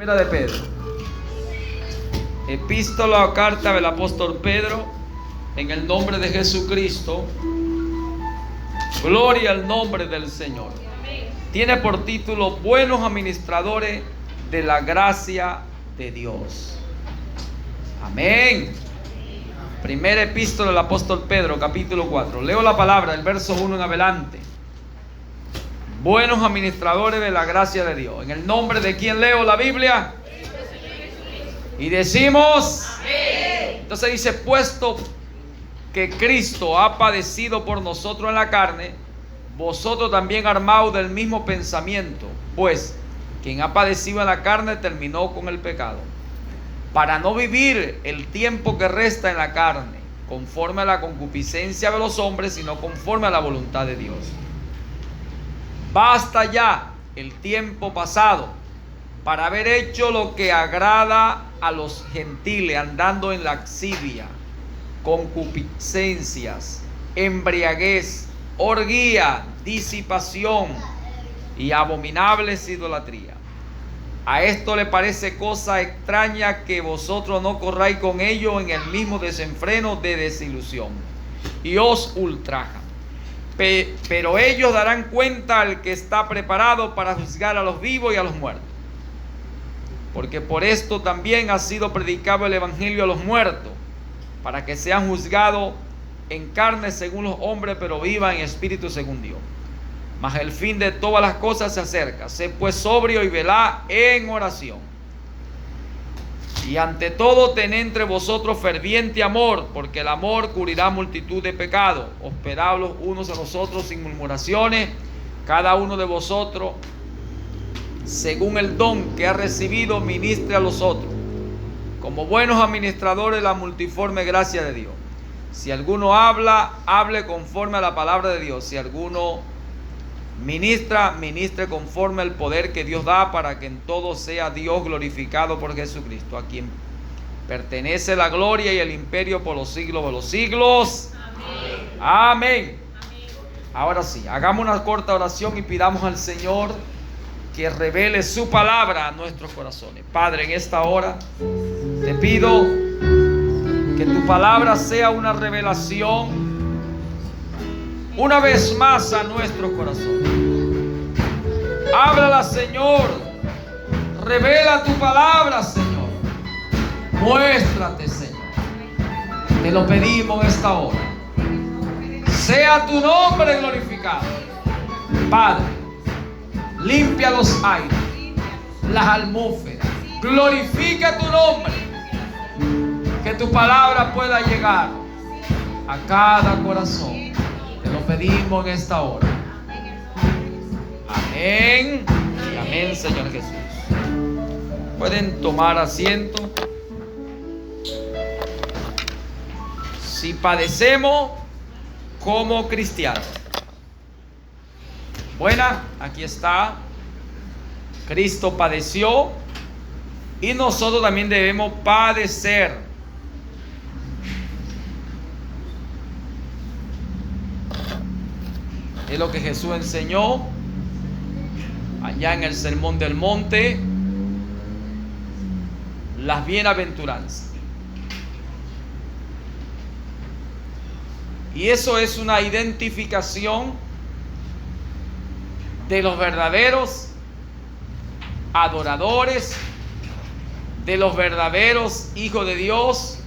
Primera de Pedro. Epístola o carta del apóstol Pedro, en el nombre de Jesucristo. Gloria al nombre del Señor. Tiene por título Buenos administradores de la gracia de Dios. Amén. Primera epístola del apóstol Pedro, capítulo 4. Leo la palabra, el verso 1 en adelante. Buenos administradores de la gracia de Dios. ¿En el nombre de quién leo la Biblia? Y decimos amén. Entonces dice: puesto que Cristo ha padecido por nosotros en la carne, vosotros también armaos del mismo pensamiento, pues quien ha padecido en la carne terminó con el pecado, para no vivir el tiempo que resta en la carne conforme a la concupiscencia de los hombres, sino conforme a la voluntad de Dios. Basta ya el tiempo pasado para haber hecho lo que agrada a los gentiles, andando en lascivia, concupiscencias, embriaguez, orgía, disipación y abominables idolatría. A esto le parece cosa extraña que vosotros no corráis con ellos en el mismo desenfreno de desilusión, y os ultrajan. Pero ellos darán cuenta al que está preparado para juzgar a los vivos y a los muertos. Porque por esto también ha sido predicado el evangelio a los muertos, para que sean juzgados en carne según los hombres, pero vivan en espíritu según Dios. Mas el fin de todas las cosas se acerca. Sed pues sobrio y velad en oración. Y ante todo tened entre vosotros ferviente amor, porque el amor cubrirá multitud de pecados. Hospedad los unos a los otros sin murmuraciones, cada uno de vosotros según el don que ha recibido ministre a los otros, como buenos administradores de la multiforme gracia de Dios. Si alguno habla, hable conforme a la palabra de Dios. Si alguno ministra, ministre conforme al poder que Dios da, para que en todo sea Dios glorificado por Jesucristo, a quien pertenece la gloria y el imperio por los siglos de los siglos. Amén. Amén. Ahora sí, hagamos una corta oración y pidamos al Señor que revele su palabra a nuestros corazones. Padre, en esta hora te pido que tu palabra sea una revelación una vez más a nuestros corazones. Háblala, Señor. Revela tu palabra, Señor. Muéstrate, Señor. Te lo pedimos en esta hora. Sea tu nombre glorificado. Padre, limpia los aires, las atmósferas. Glorifica tu nombre. Que tu palabra pueda llegar a cada corazón. Te lo pedimos en esta hora. Amén. Y amén, Señor Jesús. Pueden tomar asiento. Si padecemos como cristianos. Buena, aquí está. Cristo padeció y nosotros también debemos padecer. Es lo que Jesús enseñó allá en el Sermón del Monte, las bienaventuranzas. Y eso es una identificación de los verdaderos adoradores, de los verdaderos hijos de Dios,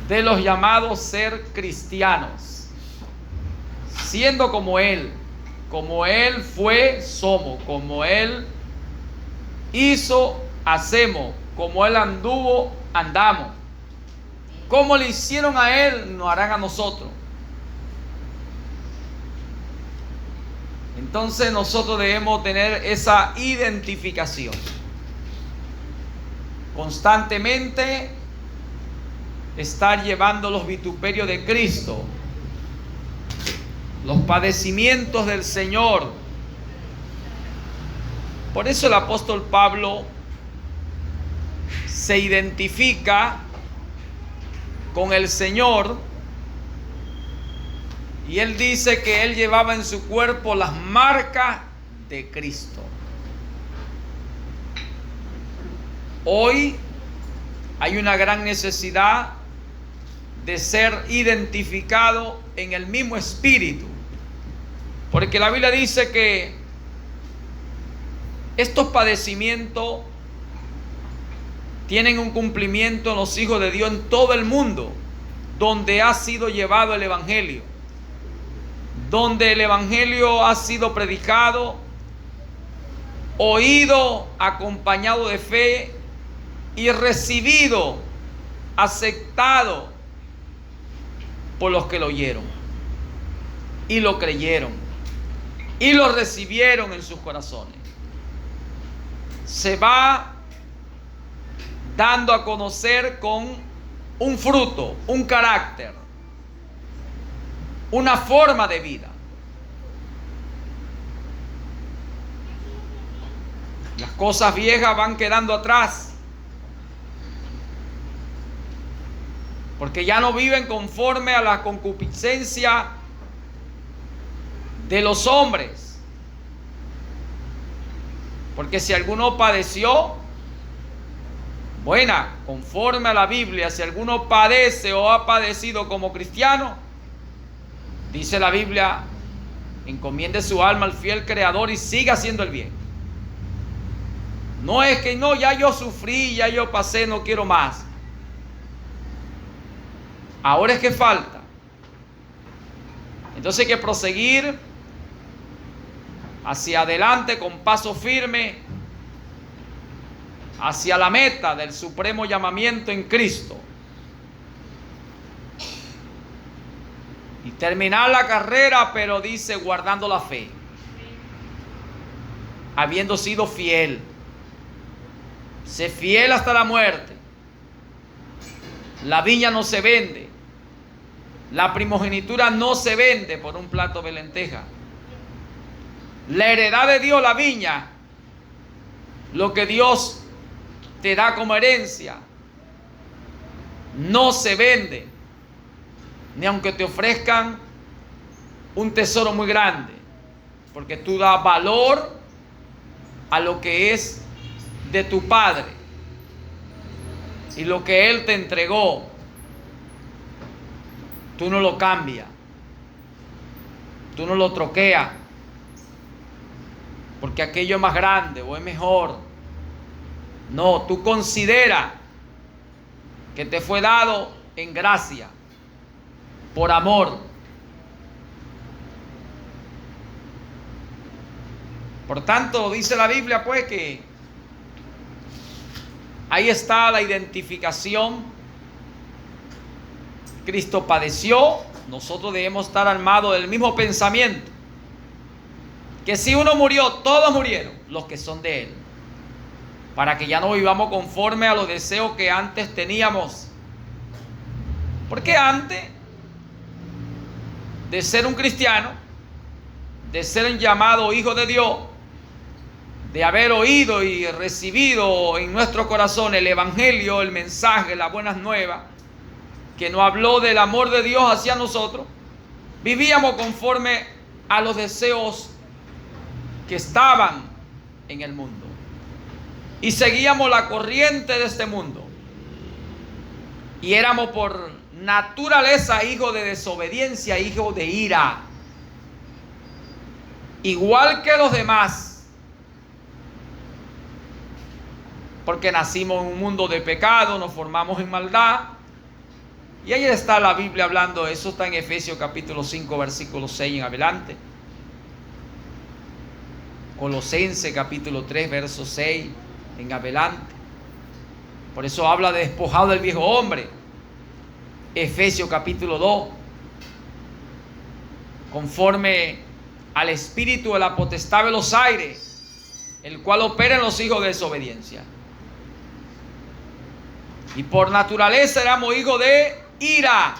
de los llamados ser cristianos. Siendo como Él fue, somos, como Él hizo, hacemos, como Él anduvo, andamos. Como le hicieron a Él, nos harán a nosotros. Entonces nosotros debemos tener esa identificación. Constantemente estar llevando los vituperios de Cristo, los padecimientos del Señor. Por eso el apóstol Pablo se identifica con el Señor y él dice que él llevaba en su cuerpo las marcas de Cristo. Hoy hay una gran necesidad de ser identificado en el mismo espíritu, porque la Biblia dice que estos padecimientos tienen un cumplimiento en los hijos de Dios en todo el mundo, donde ha sido llevado el Evangelio, donde el Evangelio ha sido predicado, oído, acompañado de fe y recibido, aceptado por los que lo oyeron y lo creyeron y lo recibieron en sus corazones. Se va dando a conocer con un fruto, un carácter, una forma de vida. Las cosas viejas van quedando atrás, porque ya no viven conforme a la concupiscencia de los hombres. Porque si alguno padeció, buena, conforme a la Biblia, si alguno padece o ha padecido como cristiano, dice la Biblia, encomiende su alma al fiel Creador y siga haciendo el bien. No es que no, ya yo sufrí, ya yo pasé, no quiero más. Ahora es que falta. Entonces hay que proseguir hacia adelante con paso firme hacia la meta del supremo llamamiento en Cristo y terminar la carrera, pero dice guardando la fe, habiendo sido fiel. Sé fiel hasta la muerte. La viña no se vende, la primogenitura no se vende por un plato de lenteja. La heredad de Dios, la viña, lo que Dios te da como herencia, no se vende, ni aunque te ofrezcan un tesoro muy grande, porque tú das valor a lo que es de tu Padre y lo que Él te entregó. Tú no lo cambias, tú no lo troqueas, porque aquello es más grande o es mejor. No, tú considera que te fue dado en gracia, por amor. Por tanto, dice la Biblia, pues, que ahí está la identificación. Cristo padeció, nosotros debemos estar armados del mismo pensamiento. Que si uno murió, todos murieron, los que son de Él. Para que ya no vivamos conforme a los deseos que antes teníamos. Porque antes de ser un cristiano, de ser un llamado hijo de Dios, de haber oído y recibido en nuestro corazón el evangelio, el mensaje, las buenas nuevas, que nos habló del amor de Dios hacia nosotros, vivíamos conforme a los deseos que estaban en el mundo y seguíamos la corriente de este mundo y éramos por naturaleza hijos de desobediencia, hijos de ira, igual que los demás, porque nacimos en un mundo de pecado, nos formamos en maldad. Y ahí está la Biblia hablando, eso está en Efesios capítulo 5 versículo 6 en adelante. Colosenses capítulo 3 verso 6 en adelante. Por eso habla de despojado del viejo hombre. Efesios capítulo 2, conforme al espíritu de la potestad de los aires, el cual opera en los hijos de desobediencia. Y por naturaleza éramos hijos de ira,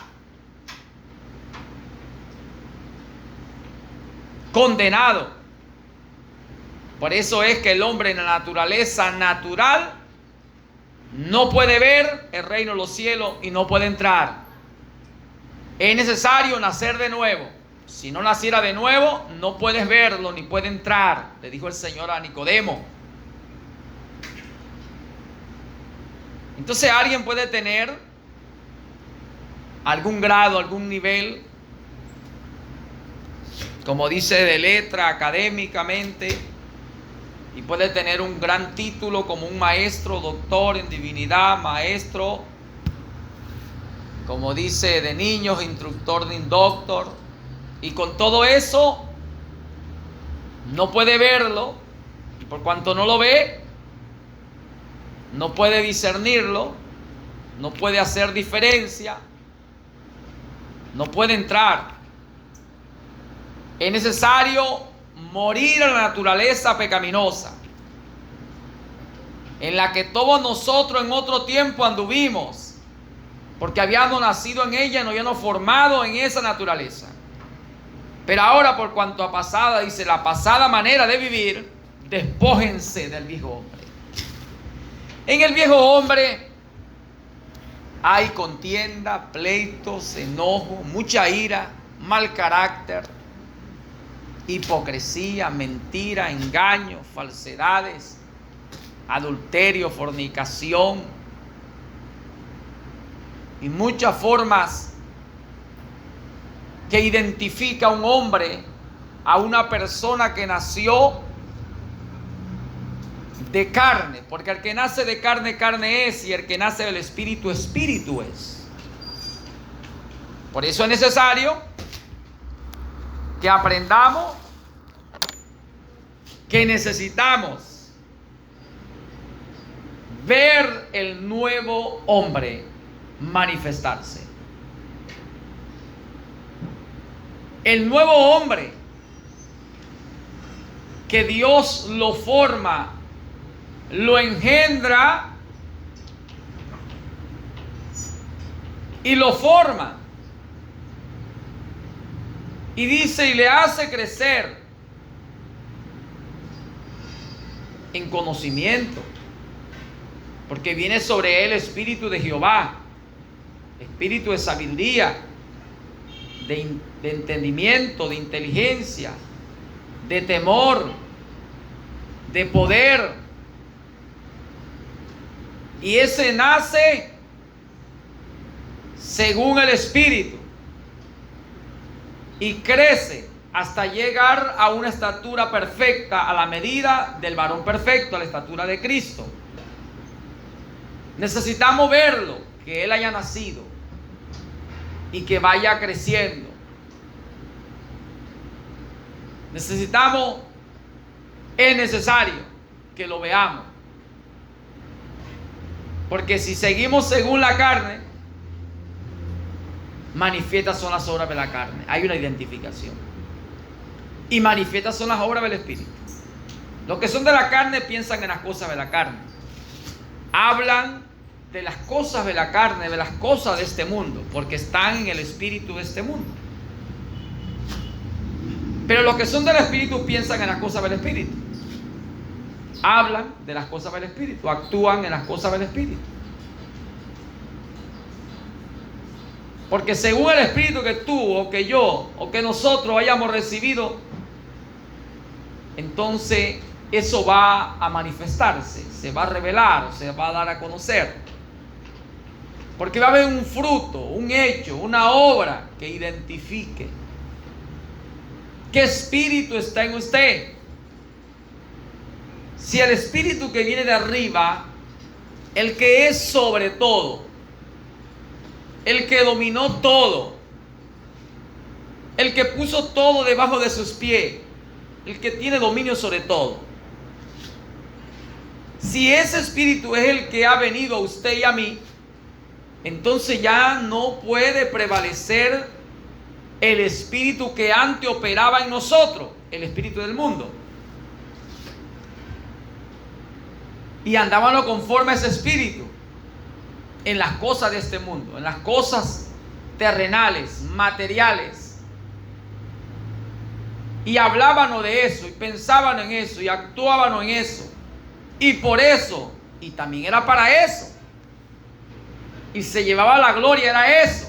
condenado. Por eso es que el hombre en la naturaleza natural no puede ver el reino de los cielos y no puede entrar. Es necesario nacer de nuevo. Si no naciera de nuevo, no puedes verlo ni puede entrar, le dijo el Señor a Nicodemo. Entonces alguien puede tener algún grado, algún nivel, como dice, de letra académicamente, y puede tener un gran título como un maestro, doctor en divinidad, maestro, como dice, de niños, instructor de doctor, y con todo eso no puede verlo, y por cuanto no lo ve, no puede discernirlo, no puede hacer diferencia, no puede entrar. Es necesario morir a la naturaleza pecaminosa, en la que todos nosotros en otro tiempo anduvimos, porque habíamos nacido en ella y nos habíamos formado en esa naturaleza. Pero ahora, por cuanto a pasada, dice, la pasada manera de vivir, despójense del viejo hombre. En el viejo hombre hay contienda, pleitos, enojo, mucha ira, mal carácter, hipocresía, mentira, engaño, falsedades, adulterio, fornicación y muchas formas que identifica a un hombre, a una persona que nació de carne, porque el que nace de carne, carne es, y el que nace del espíritu, espíritu es. Por eso es necesario que aprendamos que necesitamos ver el nuevo hombre manifestarse. El nuevo hombre que Dios lo forma, lo engendra y lo forma. Y dice, y le hace crecer en conocimiento, porque viene sobre él espíritu de Jehová, espíritu de sabiduría, de entendimiento, de inteligencia, de temor, de poder. Y ese nace según el espíritu y crece hasta llegar a una estatura perfecta, a la medida del varón perfecto, a la estatura de Cristo. Necesitamos verlo, que él haya nacido y que vaya creciendo. Es necesario que lo veamos, porque si seguimos según la carne, manifiestas son las obras de la carne. Hay una identificación. Y manifiestas son las obras del Espíritu. Los que son de la carne piensan en las cosas de la carne. Hablan de las cosas de la carne, de las cosas de este mundo, porque están en el espíritu de este mundo. Pero los que son del Espíritu piensan en las cosas del Espíritu. Hablan de las cosas del Espíritu, actúan en las cosas del Espíritu. Porque según el Espíritu que tú o que yo o que nosotros hayamos recibido, entonces eso va a manifestarse, se va a revelar, se va a dar a conocer. Porque va a haber un fruto, un hecho, una obra que identifique qué espíritu está en usted. Si el espíritu que viene de arriba, el que es sobre todo, el que dominó todo, el que puso todo debajo de sus pies, el que tiene dominio sobre todo, si ese espíritu es el que ha venido a usted y a mí, entonces ya no puede prevalecer el espíritu que antes operaba en nosotros, el espíritu del mundo. Y andábamos conforme a ese espíritu en las cosas de este mundo, en las cosas terrenales, materiales. Y hablábamos de eso, y pensábamos en eso, y actuábamos en eso. Y por eso, y también era para eso. Y se llevaba la gloria, era eso.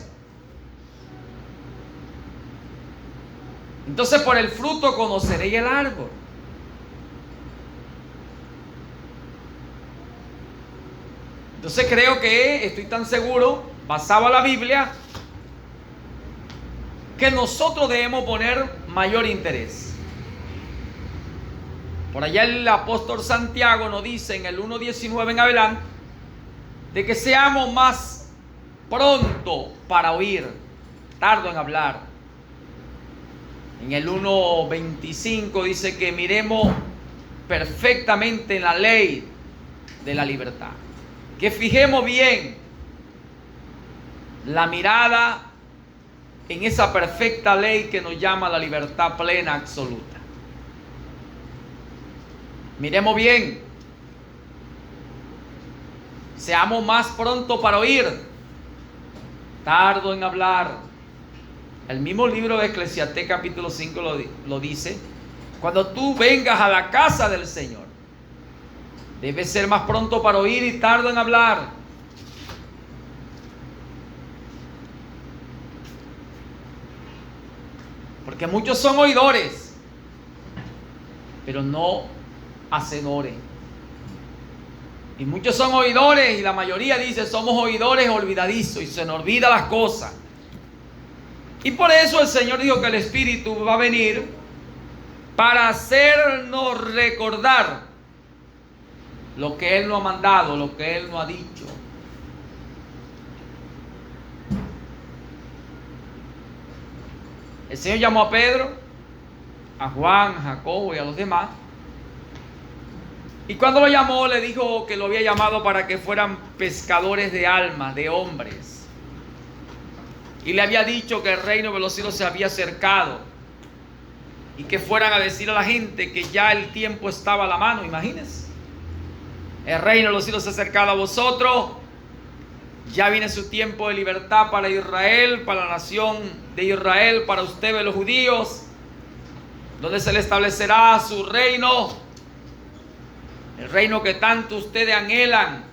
Entonces por el fruto conoceréis el árbol. Entonces creo que estoy tan seguro, basado en la Biblia, que nosotros debemos poner mayor interés. Por allá el apóstol Santiago nos dice en el 1:19 en adelante, de que seamos más pronto para oír, tardo en hablar. En el 1:25 dice que miremos perfectamente en la ley de la libertad, que fijemos bien la mirada en esa perfecta ley que nos llama la libertad plena absoluta. Miremos bien, seamos más pronto para oír, tardo en hablar. El mismo libro de Eclesiastés capítulo 5 lo dice. Cuando tú vengas a la casa del Señor, debes ser más pronto para oír y tardo en hablar. Porque muchos son oidores, pero no hacedores. Y muchos son oidores y la mayoría dice somos oidores olvidadizos y se nos olvida las cosas. Y por eso el Señor dijo que el Espíritu va a venir para hacernos recordar lo que Él nos ha mandado, lo que Él nos ha dicho. El Señor llamó a Pedro, a Juan, a Jacobo y a los demás. Y cuando lo llamó, le dijo que lo había llamado para que fueran pescadores de almas, de hombres. Y le había dicho que el reino de los cielos se había acercado. Y que fueran a decir a la gente que ya el tiempo estaba a la mano, imagínense. El reino de los cielos se ha acercado a vosotros. Ya viene su tiempo de libertad para Israel, para la nación de Israel, para ustedes los judíos, donde se le establecerá su reino, el reino que tanto ustedes anhelan,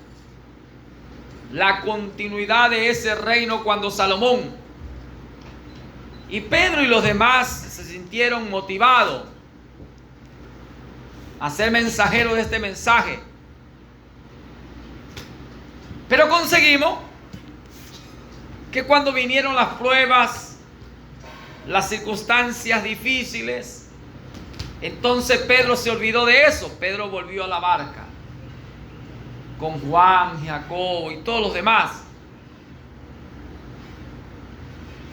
la continuidad de ese reino cuando Salomón. Y Pedro y los demás se sintieron motivados a ser mensajeros de este mensaje. Pero conseguimos que cuando vinieron las pruebas, las circunstancias difíciles, entonces Pedro se olvidó de eso. Pedro volvió a la barca con Juan, Jacobo y todos los demás.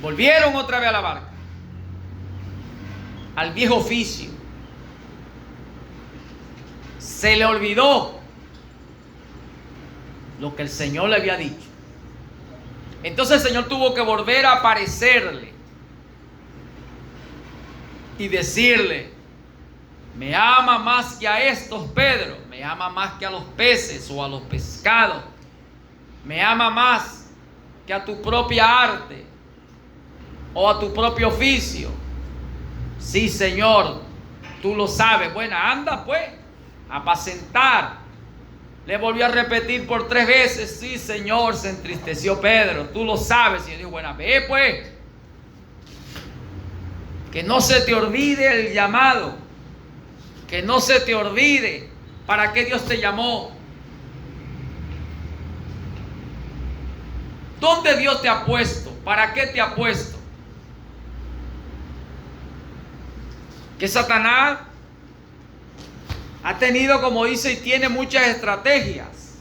Volvieron otra vez a la barca, al viejo oficio. Se le olvidó lo que el Señor le había dicho. Entonces el Señor tuvo que volver a aparecerle y decirle: me ama más que a estos, Pedro, me ama más que a los peces o a los pescados, me ama más que a tu propia arte o a tu propio oficio. Sí, Señor, tú lo sabes. Bueno, anda pues, a apacentar. Le volvió a repetir por 3 veces. Sí, Señor, se entristeció Pedro. Tú lo sabes. Y yo digo, bueno, ve pues. Que no se te olvide el llamado. Que no se te olvide para qué Dios te llamó. ¿Dónde Dios te ha puesto? ¿Para qué te ha puesto? Que Satanás ha tenido, como dice, y tiene muchas estrategias.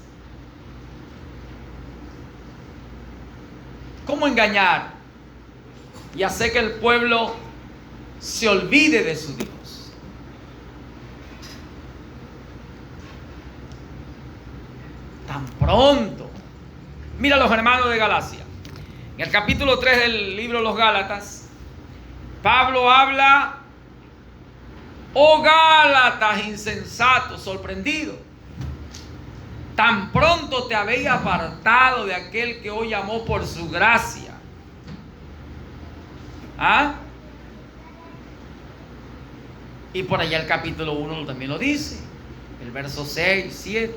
¿Cómo engañar y hacer que el pueblo se olvide de su Dios? Tan pronto. Mira los hermanos de Galacia. En el capítulo 3 del libro de los Gálatas, Pablo habla: oh Gálatas insensatos, sorprendidos, tan pronto te habéis apartado de aquel que hoy llamó por su gracia. ¿Ah? Y por allá el capítulo 1 también lo dice, el verso 6, 7.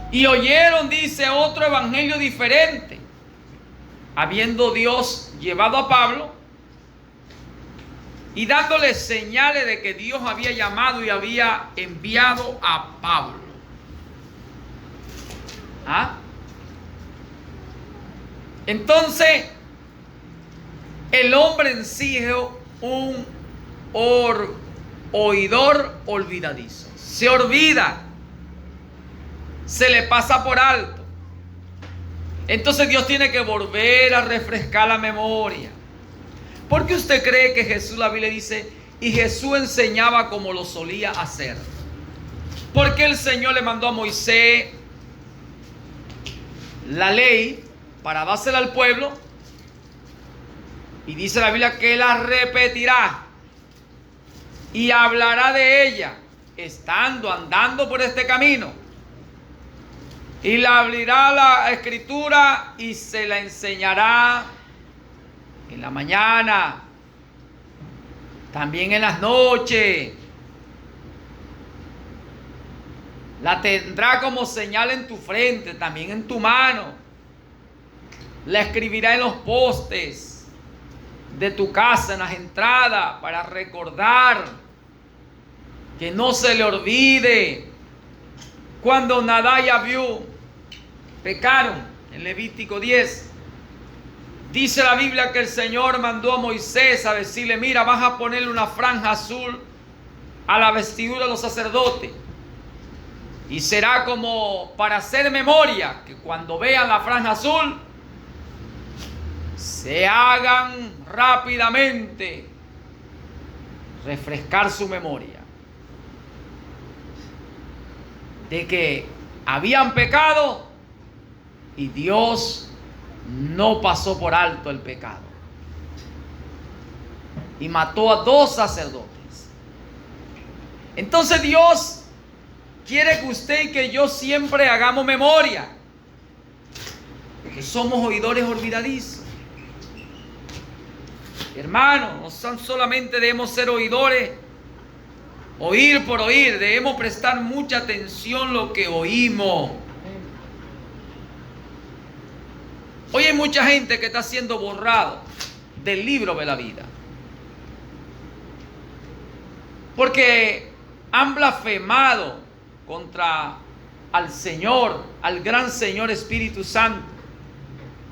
Y oyeron, dice, otro evangelio diferente, habiendo Dios llevado a Pablo y dándole señales de que Dios había llamado y había enviado a Pablo. ¿Ah? Entonces, el hombre en sí es un oidor olvidadizo. Se olvida, se le pasa por alto. Entonces Dios tiene que volver a refrescar la memoria. ¿Por qué usted cree que Jesús, la Biblia dice, y Jesús enseñaba como lo solía hacer? Porque el Señor le mandó a Moisés la ley para dársela al pueblo, y dice la Biblia que la repetirá y hablará de ella andando por este camino, y la abrirá la escritura y se la enseñará en la mañana, también en las noches. La tendrá como señal en tu frente, también en tu mano. La escribirá en los postes de tu casa, en las entradas, para recordar, que no se le olvide. Cuando Nadab y Abiú pecaron, en Levítico 10, dice la Biblia que el Señor mandó a Moisés a decirle: mira, vas a ponerle una franja azul a la vestidura de los sacerdotes, y será como para hacer memoria, que cuando vean la franja azul se hagan rápidamente refrescar su memoria de que habían pecado y Dios no pasó por alto el pecado y mató a 2 sacerdotes. Entonces Dios quiere que usted y que yo siempre hagamos memoria, porque somos oidores olvidadizos. Hermanos, no solamente debemos ser oidores, oír por oír, debemos prestar mucha atención a lo que oímos. Hoy hay mucha gente que está siendo borrado del libro de la vida, porque han blasfemado contra al Señor, al gran Señor Espíritu Santo.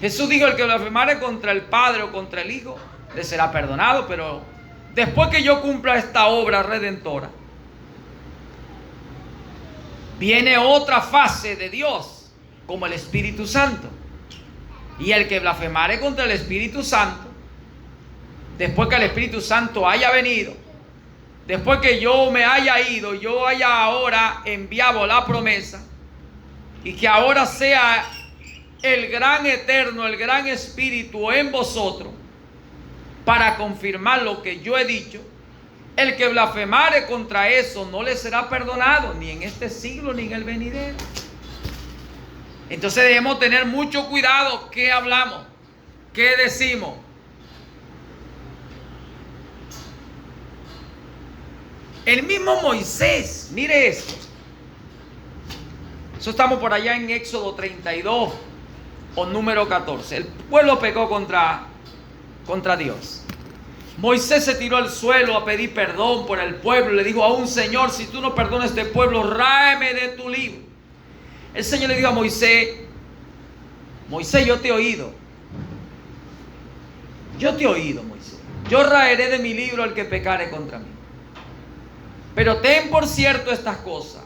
Jesús dijo: el que blasfemare contra el Padre o contra el Hijo, le será perdonado, pero después que yo cumpla esta obra redentora, viene otra fase de Dios, como el Espíritu Santo. Y el que blasfemare contra el Espíritu Santo, después que el Espíritu Santo haya venido, después que yo me haya ido, yo haya ahora enviado la promesa, y que ahora sea el gran eterno, el gran Espíritu en vosotros, para confirmar lo que yo he dicho, el que blasfemare contra eso no le será perdonado, ni en este siglo ni en el venidero. Entonces debemos tener mucho cuidado qué hablamos, qué decimos. El mismo Moisés, mire esto. Eso estamos por allá en Éxodo 32 o número 14. El pueblo pecó contra Dios. Moisés se tiró al suelo a pedir perdón por el pueblo. Le dijo: aún, Señor, si tú no perdonas a este pueblo, ráeme de tu libro. El Señor le dijo a Moisés: Moisés, yo te he oído. Yo te he oído, Moisés. Yo raeré de mi libro al que pecare contra mí. Pero ten por cierto estas cosas,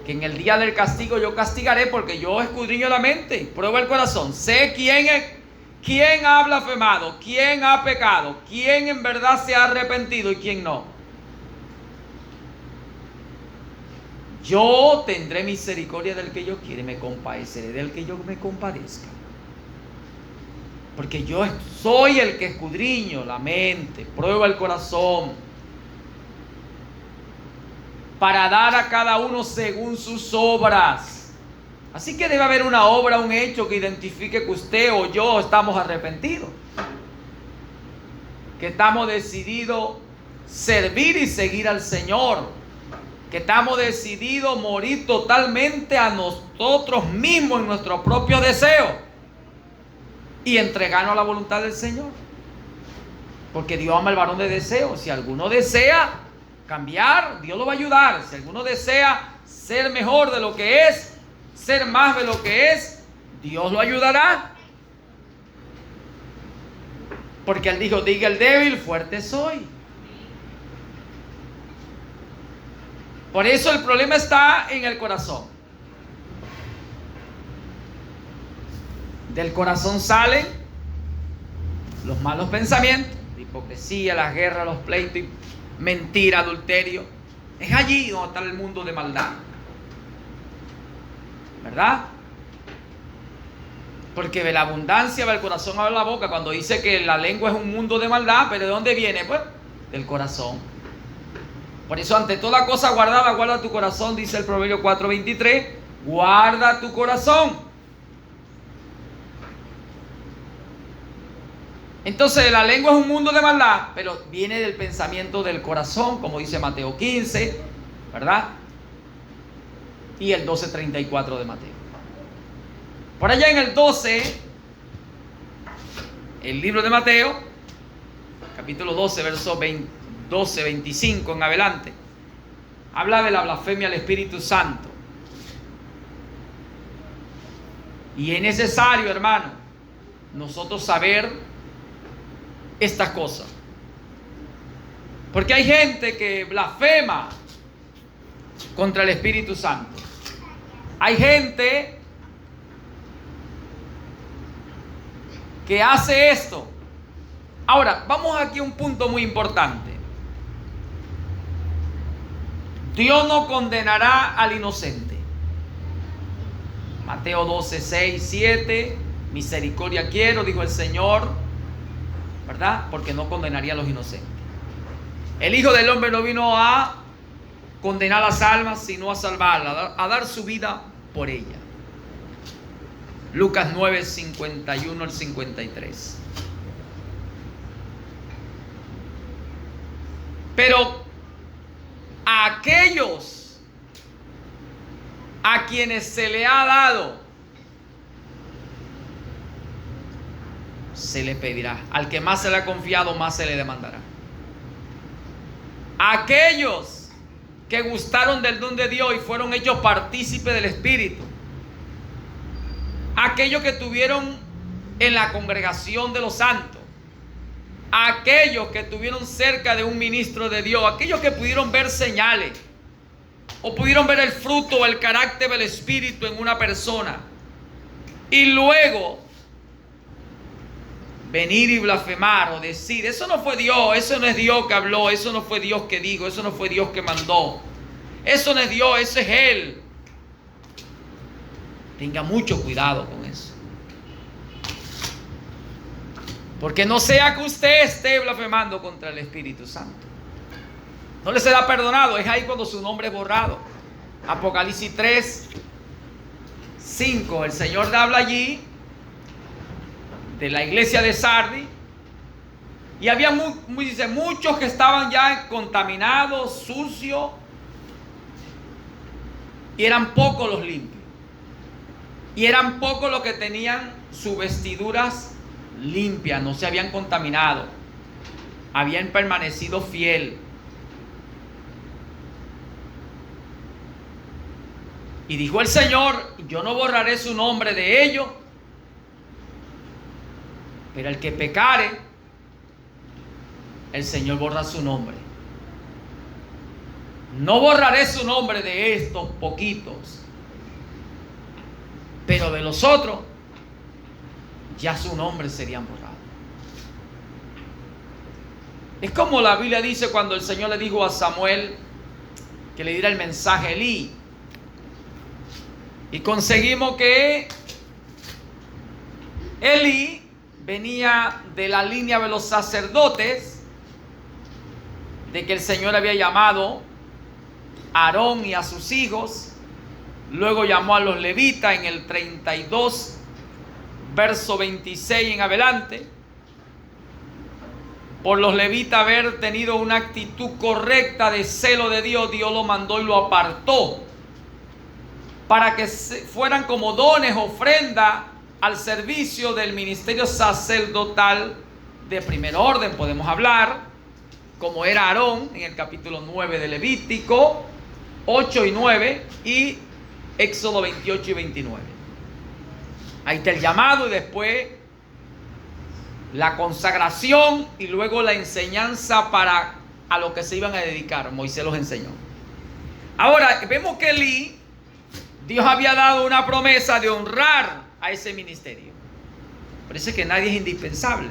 que en el día del castigo yo castigaré, porque yo escudriño la mente, pruebo el corazón, sé quién ha blasfemado, quién ha pecado, quién en verdad se ha arrepentido y quién no. Yo tendré misericordia del que yo quiera y me compadeceré del que yo me compadezca. Porque yo soy el que escudriño la mente, prueba el corazón, para dar a cada uno según sus obras. Así que debe haber una obra, un hecho que identifique que usted o yo estamos arrepentidos, que estamos decididos servir y seguir al Señor, que estamos decididos morir totalmente a nosotros mismos en nuestro propio deseo y entregarnos a la voluntad del Señor, porque Dios ama al varón de deseo. Si alguno desea cambiar, Dios lo va a ayudar. Si alguno desea ser mejor de lo que es, ser más de lo que es, Dios lo ayudará. Porque Él dijo, diga el débil, fuerte soy. Por eso el problema está en el corazón. Del corazón salen los malos pensamientos, la hipocresía, la guerra, los pleitos, mentira, adulterio. Es allí donde está el mundo de maldad, ¿verdad? Porque de la abundancia del corazón habla la boca. Cuando dice que la lengua es un mundo de maldad, ¿pero de dónde viene? Pues del corazón. Por eso, ante toda cosa guardada, guarda tu corazón, dice el Proverbio 4:23. Guarda tu corazón. Entonces, la lengua es un mundo de maldad, pero viene del pensamiento del corazón, como dice Mateo 15, ¿verdad? Y el 12:34 de Mateo. Por allá en el 12, el libro de Mateo, capítulo 12, verso 12-25 en adelante, habla de la blasfemia al Espíritu Santo. Y es necesario, hermano, nosotros saber estas cosas. Porque hay gente que blasfema contra el Espíritu Santo. Hay gente que hace esto. Ahora, vamos aquí a un punto muy importante. Dios no condenará al inocente. Mateo 12, 6, 7. Misericordia quiero, dijo el Señor, ¿verdad? Porque no condenaría a los inocentes. El Hijo del Hombre no vino a condenar las almas, sino a salvarlas, a dar su vida por ella. Lucas 9, 51 al 53. Pero a aquellos a quienes se le ha dado, se le pedirá. Al que más se le ha confiado, más se le demandará. Aquellos que gustaron del don de Dios y fueron hechos partícipes del Espíritu, aquellos que estuvieron en la congregación de los santos, aquellos que estuvieron cerca de un ministro de Dios, aquellos que pudieron ver señales o pudieron ver el fruto o el carácter del Espíritu en una persona, y luego venir y blasfemar o decir, eso no fue Dios, eso no es Dios que habló, eso no fue Dios que dijo, eso no fue Dios que mandó, eso no es Dios, eso es Él. Tenga mucho cuidado con eso. Porque no sea que usted esté blasfemando contra el Espíritu Santo. No le será perdonado. Es ahí cuando su nombre es borrado. Apocalipsis 3, 5. El Señor habla allí de la iglesia de Sardis. Y había dice, muchos que estaban ya contaminados, sucios. Y eran pocos los limpios. Y eran pocos los que tenían sus vestiduras limpias, no se habían contaminado, habían permanecido fiel. Y dijo el Señor, yo no borraré su nombre de ellos, pero el que pecare, el Señor borra su nombre. No borraré su nombre de estos poquitos, pero de los otros, ya su nombre serían borrados. Es como la Biblia dice cuando el Señor le dijo a Samuel que le diera el mensaje a Elí. Y conseguimos que Elí venía de la línea de los sacerdotes, de que el Señor había llamado a Aarón y a sus hijos. Luego llamó a los levitas en el 32, verso 26 en adelante. Por los levitas haber tenido una actitud correcta de celo de Dios, Dios lo mandó y lo apartó para que fueran como dones, ofrenda al servicio del ministerio sacerdotal de primer orden. Podemos hablar como era Aarón en el capítulo 9 de Levítico 8 y 9, y Éxodo 28 y 29. Ahí está el llamado y después la consagración y luego la enseñanza para a lo que se iban a dedicar. Moisés los enseñó. Ahora vemos que Elí, Dios había dado una promesa de honrar a ese ministerio. Parece que nadie es indispensable.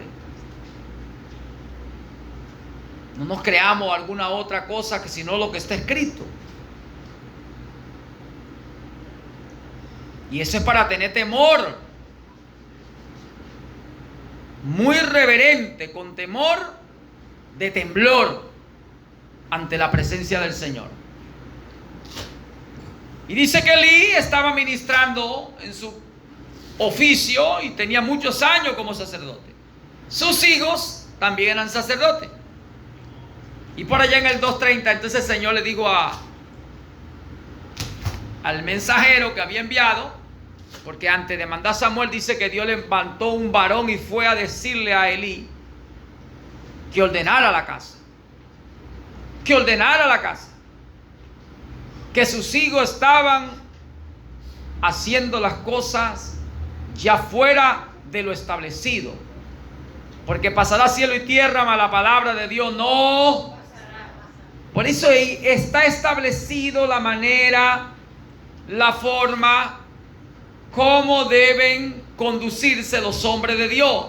No nos creamos alguna otra cosa que sino lo que está escrito. Y eso es para tener temor, muy reverente, con temor de temblor ante la presencia del Señor. Y dice que Elí estaba ministrando en su oficio y tenía muchos años como sacerdote. Sus hijos también eran sacerdotes. Y por allá en el 2:30, entonces el Señor le dijo al mensajero que había enviado, porque antes de mandar a Samuel dice que Dios levantó un varón y fue a decirle a Elí que ordenara la casa. Que ordenara la casa. Que sus hijos estaban haciendo las cosas ya fuera de lo establecido. Porque pasará cielo y tierra, mas la palabra de Dios no. Por eso está establecido la manera, la forma, cómo deben conducirse los hombres de Dios,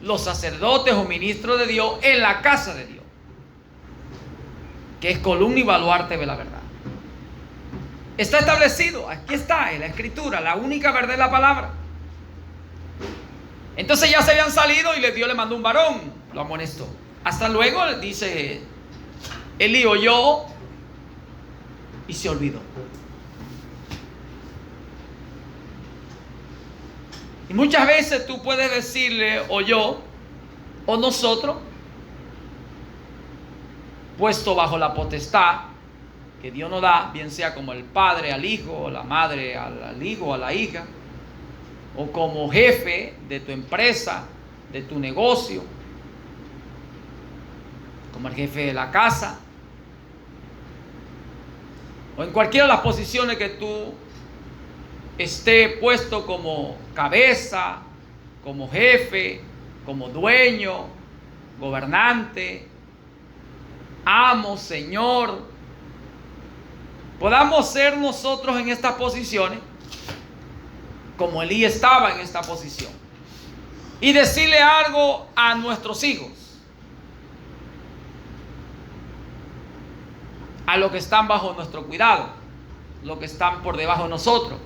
los sacerdotes o ministros de Dios en la casa de Dios, que es columna y baluarte de la verdad. Está establecido, aquí está en la escritura, la única verdad es la palabra. Entonces ya se habían salido y Dios le mandó un varón, lo amonestó. Hasta luego, dice, Elí oyó y se olvidó. Y muchas veces tú puedes decirle, o yo, o nosotros, puesto bajo la potestad que Dios nos da, bien sea como el padre al hijo, o la madre al hijo, o a la hija, o como jefe de tu empresa, de tu negocio, como el jefe de la casa, o en cualquiera de las posiciones que tú esté puesto como cabeza, como jefe, como dueño, gobernante, amo, señor, podamos ser nosotros en estas posiciones como Elí estaba en esta posición y decirle algo a nuestros hijos, a los que están bajo nuestro cuidado, los que están por debajo de nosotros,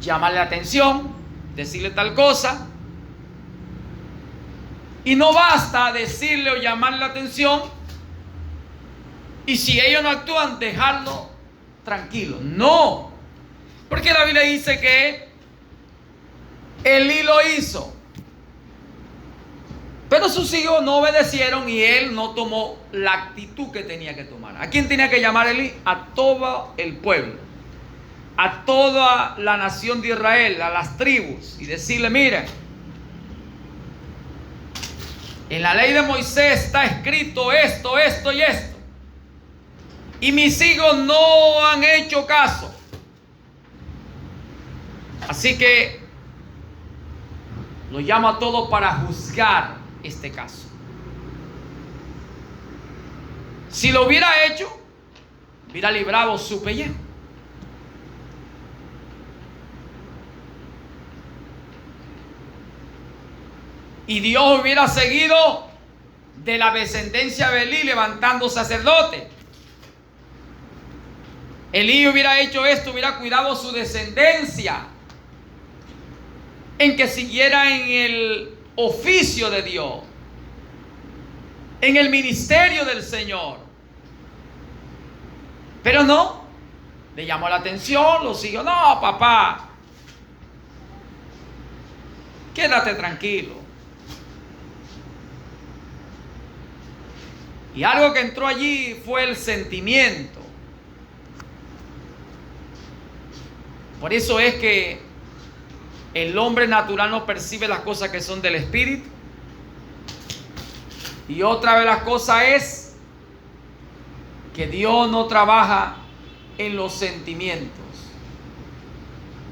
llamarle la atención, decirle tal cosa. Y no basta decirle o llamarle la atención y si ellos no actúan, dejarlo tranquilo. No, porque la Biblia dice que Elí lo hizo, pero sus hijos no obedecieron y él no tomó la actitud que tenía que tomar. ¿A quién tenía que llamar Elí? A todo el pueblo, a toda la nación de Israel, a las tribus, y decirle, mire, en la ley de Moisés está escrito esto, esto y esto, y mis hijos no han hecho caso, así que lo llamo a todos para juzgar este caso. Si lo hubiera hecho, hubiera librado su pellejo. Y Dios hubiera seguido de la descendencia de Elí levantando sacerdotes. Elí hubiera hecho esto, hubiera cuidado su descendencia, en que siguiera en el oficio de Dios, en el ministerio del Señor. Pero no, le llamó la atención, los hijos, no, papá, quédate tranquilo. Y algo que entró allí fue el sentimiento. Por eso es que el hombre natural no percibe las cosas que son del Espíritu. Y otra de las cosas es que Dios no trabaja en los sentimientos.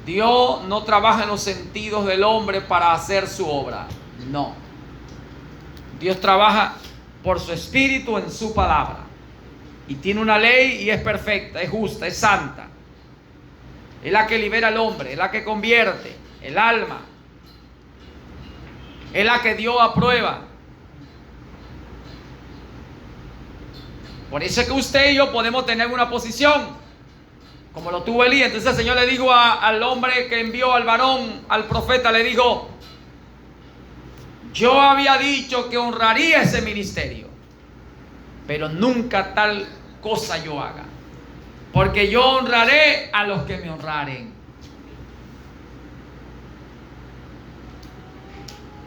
Dios no trabaja en los sentidos del hombre para hacer su obra. No. Dios trabaja por su espíritu en su palabra. Y tiene una ley y es perfecta, es justa, es santa. Es la que libera al hombre, es la que convierte el alma. Es la que Dios aprueba. Por eso es que usted y yo podemos tener una posición, como lo tuvo Elías. Entonces el Señor le dijo al hombre que envió al varón, al profeta, le dijo: yo había dicho que honraría ese ministerio, pero nunca tal cosa yo haga, porque yo honraré a los que me honraren.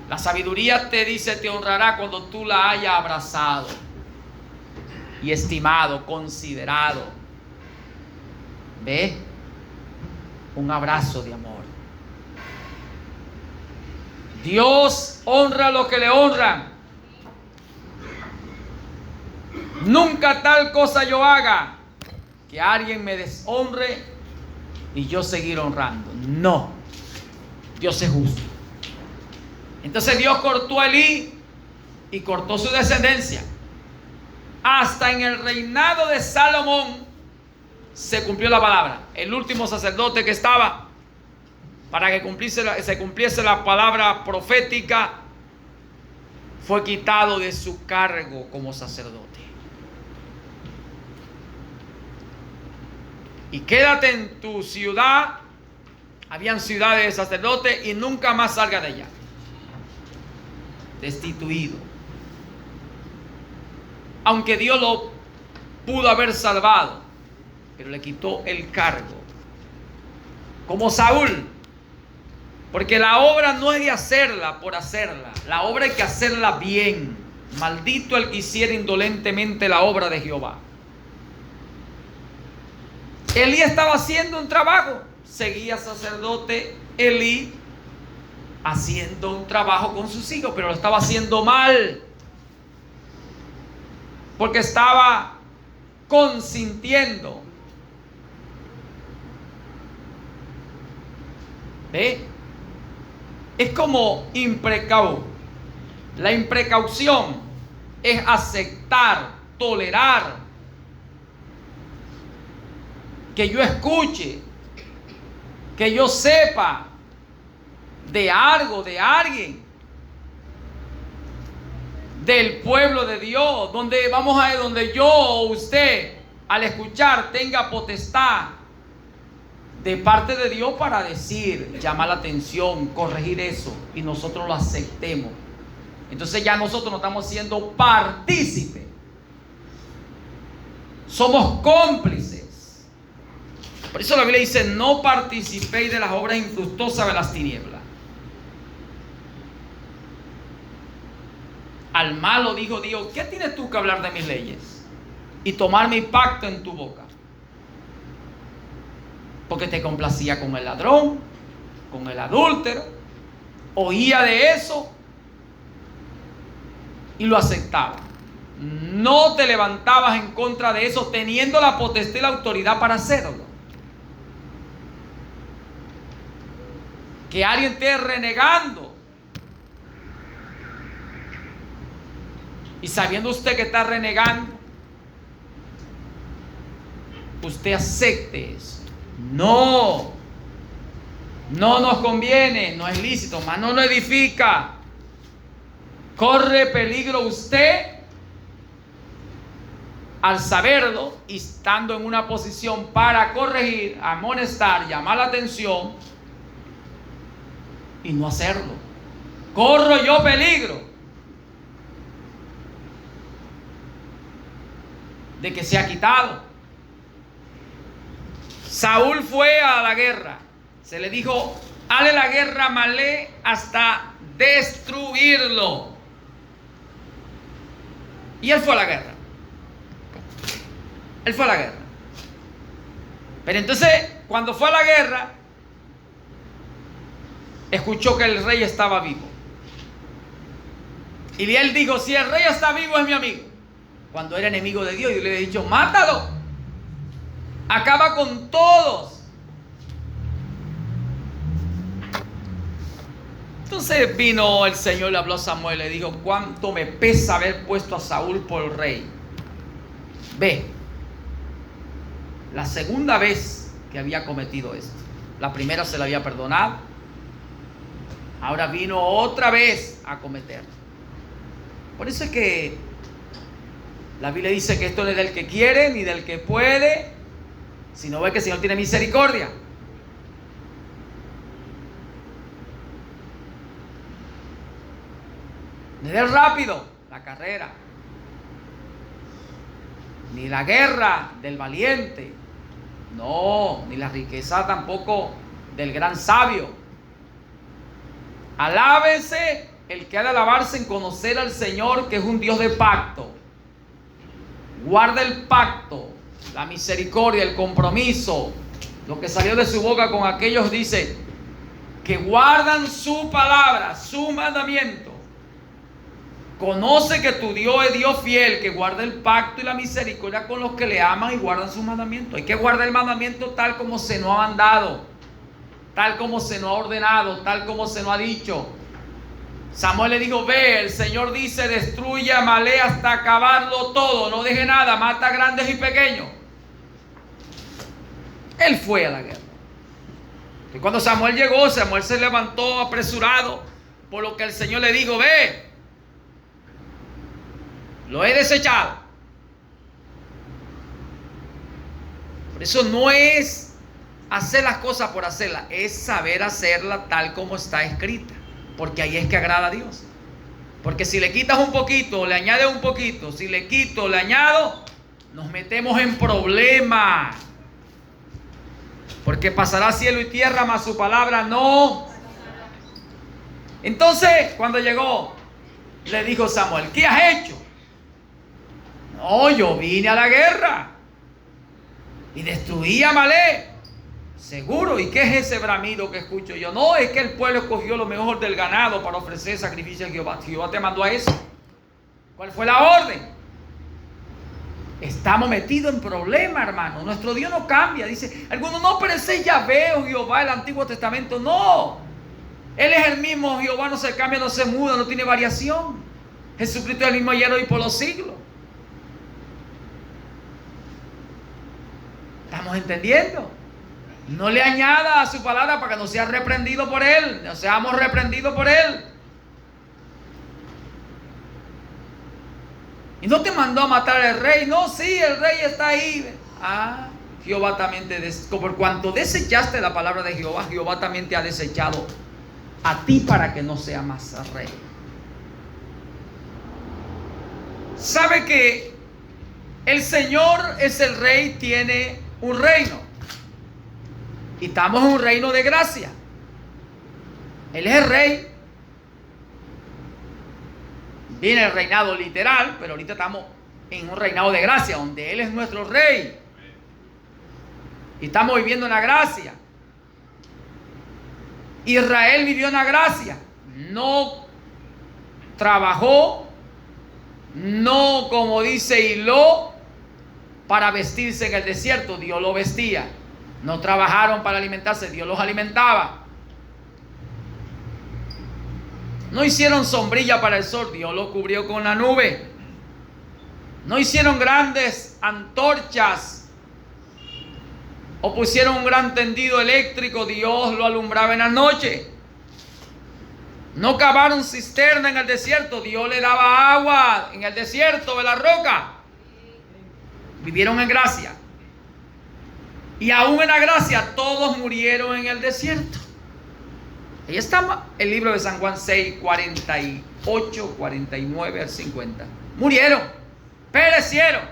La sabiduría te dice, te honrará cuando tú la hayas abrazado y estimado, considerado. ¿Ve? Un abrazo de amor. Dios honra a los que le honran. Nunca tal cosa yo haga, que alguien me deshonre y yo seguir honrando. No. Dios es justo. Entonces Dios cortó a Elí y cortó su descendencia. Hasta en el reinado de Salomón se cumplió la palabra. El último sacerdote que estaba, para que se cumpliese la palabra profética, fue quitado de su cargo como sacerdote. Y quédate en tu ciudad. Habían ciudades de sacerdotes y nunca más salga de ella. Destituido. Aunque Dios lo pudo haber salvado, pero le quitó el cargo. Como Saúl. Porque la obra no es de hacerla por hacerla. La obra hay que hacerla bien. Maldito el que hiciera indolentemente la obra de Jehová. Elí estaba haciendo un trabajo. Seguía sacerdote Elí haciendo un trabajo con sus hijos, pero lo estaba haciendo mal. Porque estaba consintiendo. ¿Ve? Es como imprecaución. La imprecaución es aceptar, tolerar, que yo escuche, que yo sepa de algo, de alguien, del pueblo de Dios, donde vamos a ir, donde yo o usted al escuchar tenga potestad de parte de Dios para decir, llamar la atención, corregir eso, y nosotros lo aceptemos. Entonces ya nosotros no estamos siendo partícipes, somos cómplices. Por eso la Biblia dice, no participéis de las obras infructuosas de las tinieblas. Al malo dijo Dios, ¿qué tienes tú que hablar de mis leyes y tomar mi pacto en tu boca? Porque te complacía con el ladrón, con el adúltero, oía de eso y lo aceptaba. No te levantabas en contra de eso, teniendo la potestad y la autoridad para hacerlo. Que alguien esté renegando y sabiendo usted que está renegando, usted acepte eso. No nos conviene, no es lícito, más no lo edifica. Corre peligro usted al saberlo y estando en una posición para corregir, amonestar, llamar la atención y no hacerlo. Corro yo peligro de que sea quitado. Saúl fue a la guerra. Se le dijo, hale la guerra a Amalek hasta destruirlo. Y él fue a la guerra. Él fue a la guerra. Pero entonces, cuando fue a la guerra, escuchó que el rey estaba vivo. Y él dijo, si el rey está vivo es mi amigo. Cuando era enemigo de Dios, yo le he dicho, mátalo. Acaba con todos. Entonces vino el Señor, le habló a Samuel, le dijo: cuánto me pesa haber puesto a Saúl por rey. Ve, la segunda vez que había cometido esto. La primera se la había perdonado. Ahora vino otra vez a cometerlo. Por eso es que la Biblia dice que esto no es del que quiere ni del que puede, sino ve que el Señor tiene misericordia. No es rápido la carrera, ni la guerra del valiente, no, ni la riqueza tampoco del gran sabio. Alábese el que ha de alabarse en conocer al Señor, que es un Dios de pacto. Guarda el pacto, la misericordia, el compromiso, lo que salió de su boca con aquellos, dice, que guardan su palabra, su mandamiento. Conoce que tu Dios es Dios fiel, que guarda el pacto y la misericordia con los que le aman y guardan sus mandamientos. Hay que guardar el mandamiento tal como se nos ha mandado, tal como se nos ha ordenado, tal como se nos ha dicho. Samuel le dijo: ve, el Señor dice, destruye a Amalek hasta acabarlo todo, no deje nada, mata a grandes y pequeños. Él fue a la guerra. Y cuando Samuel llegó, Samuel se levantó apresurado, por lo que el Señor le dijo: ve, lo he desechado. Por eso no es hacer las cosas por hacerlas, es saber hacerla tal como está escrita, porque ahí es que agrada a Dios. Porque si le quitas un poquito, le añades un poquito, si le quito, le añado, nos metemos en problemas. Porque pasará cielo y tierra, mas su palabra no. Entonces, cuando llegó, le dijo Samuel: ¿qué has hecho? No, yo vine a la guerra y destruí a Amalek. Seguro. ¿Y qué es ese bramido que escucho yo? No, es que el pueblo escogió lo mejor del ganado para ofrecer sacrificio a Jehová. Jehová te mandó a eso. ¿Cuál fue la orden? Estamos metidos en problemas, hermano. Nuestro Dios no cambia. Dice algunos: no, pero ese es Yahvé o Jehová del Antiguo Testamento. No, Él es el mismo. Jehová no se cambia, no se muda, no tiene variación. Jesucristo es el mismo ayer, hoy, por los siglos. ¿Estamos entendiendo? No le añada a su palabra para que no sea reprendido por Él, no seamos reprendidos por Él. Y no te mandó a matar al rey. No, sí, el rey está ahí. Ah, Jehová también te por cuanto desechaste la palabra de Jehová, Jehová también te ha desechado a ti para que no sea más rey. ¿Sabe que el Señor es el rey? Tiene un reino. Y estamos en un reino de gracia. Él es el rey. Viene el reinado literal, pero ahorita estamos en un reinado de gracia, donde Él es nuestro rey. Y estamos viviendo en la gracia. Israel vivió en la gracia. No trabajó, no, como dice Hiló, para vestirse en el desierto. Dios lo vestía. No trabajaron para alimentarse, Dios los alimentaba. No hicieron sombrilla para el sol, Dios lo cubrió con la nube. No hicieron grandes antorchas o pusieron un gran tendido eléctrico, Dios lo alumbraba en la noche. No cavaron cisterna en el desierto, Dios le daba agua en el desierto de la roca. Vivieron en gracia. Y aún en la gracia todos murieron en el desierto. Ahí está el libro de San Juan 6, 48, 49 al 50. Murieron, perecieron.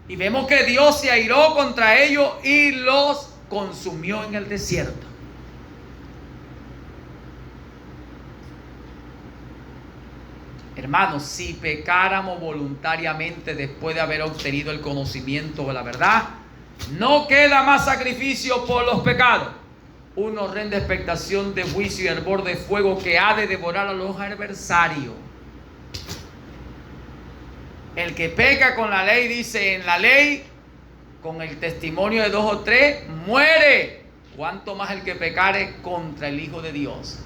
Y vemos que Dios se airó contra ellos y los consumió en el desierto. Hermanos, si pecáramos voluntariamente después de haber obtenido el conocimiento de la verdad, no queda más sacrificio por los pecados. Una horrenda expectación de juicio y hervor de fuego que ha de devorar a los adversarios. El que peca con la ley, dice: en la ley con el testimonio de 2 o 3 muere. Cuanto más el que pecare contra el Hijo de Dios.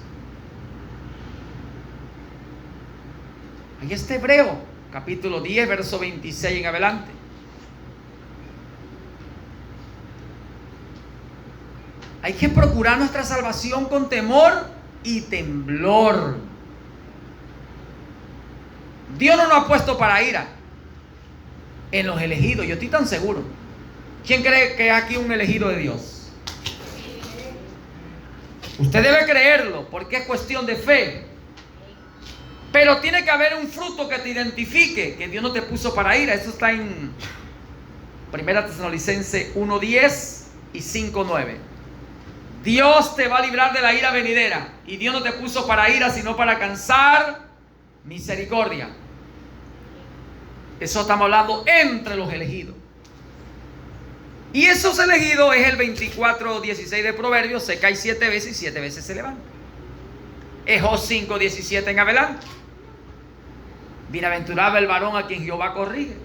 Ahí está Hebreo, capítulo 10, verso 26 en adelante. Hay que procurar nuestra salvación con temor y temblor. Dios no nos ha puesto para ira en los elegidos. Yo estoy tan seguro. ¿Quién cree que es aquí un elegido de Dios? Usted debe creerlo porque es cuestión de fe. Pero tiene que haber un fruto que te identifique que Dios no te puso para ira. Eso está en 1 Tesalonicenses 1:10 y 5:9. Dios te va a librar de la ira venidera. Y Dios no te puso para ira, sino para alcanzar misericordia. Eso estamos hablando entre los elegidos. Y esos elegidos es el 24:16 de Proverbios. Se cae 7 veces y 7 veces se levanta. Es Job 5:17 en adelante. Bienaventurado el varón a quien Jehová corrige,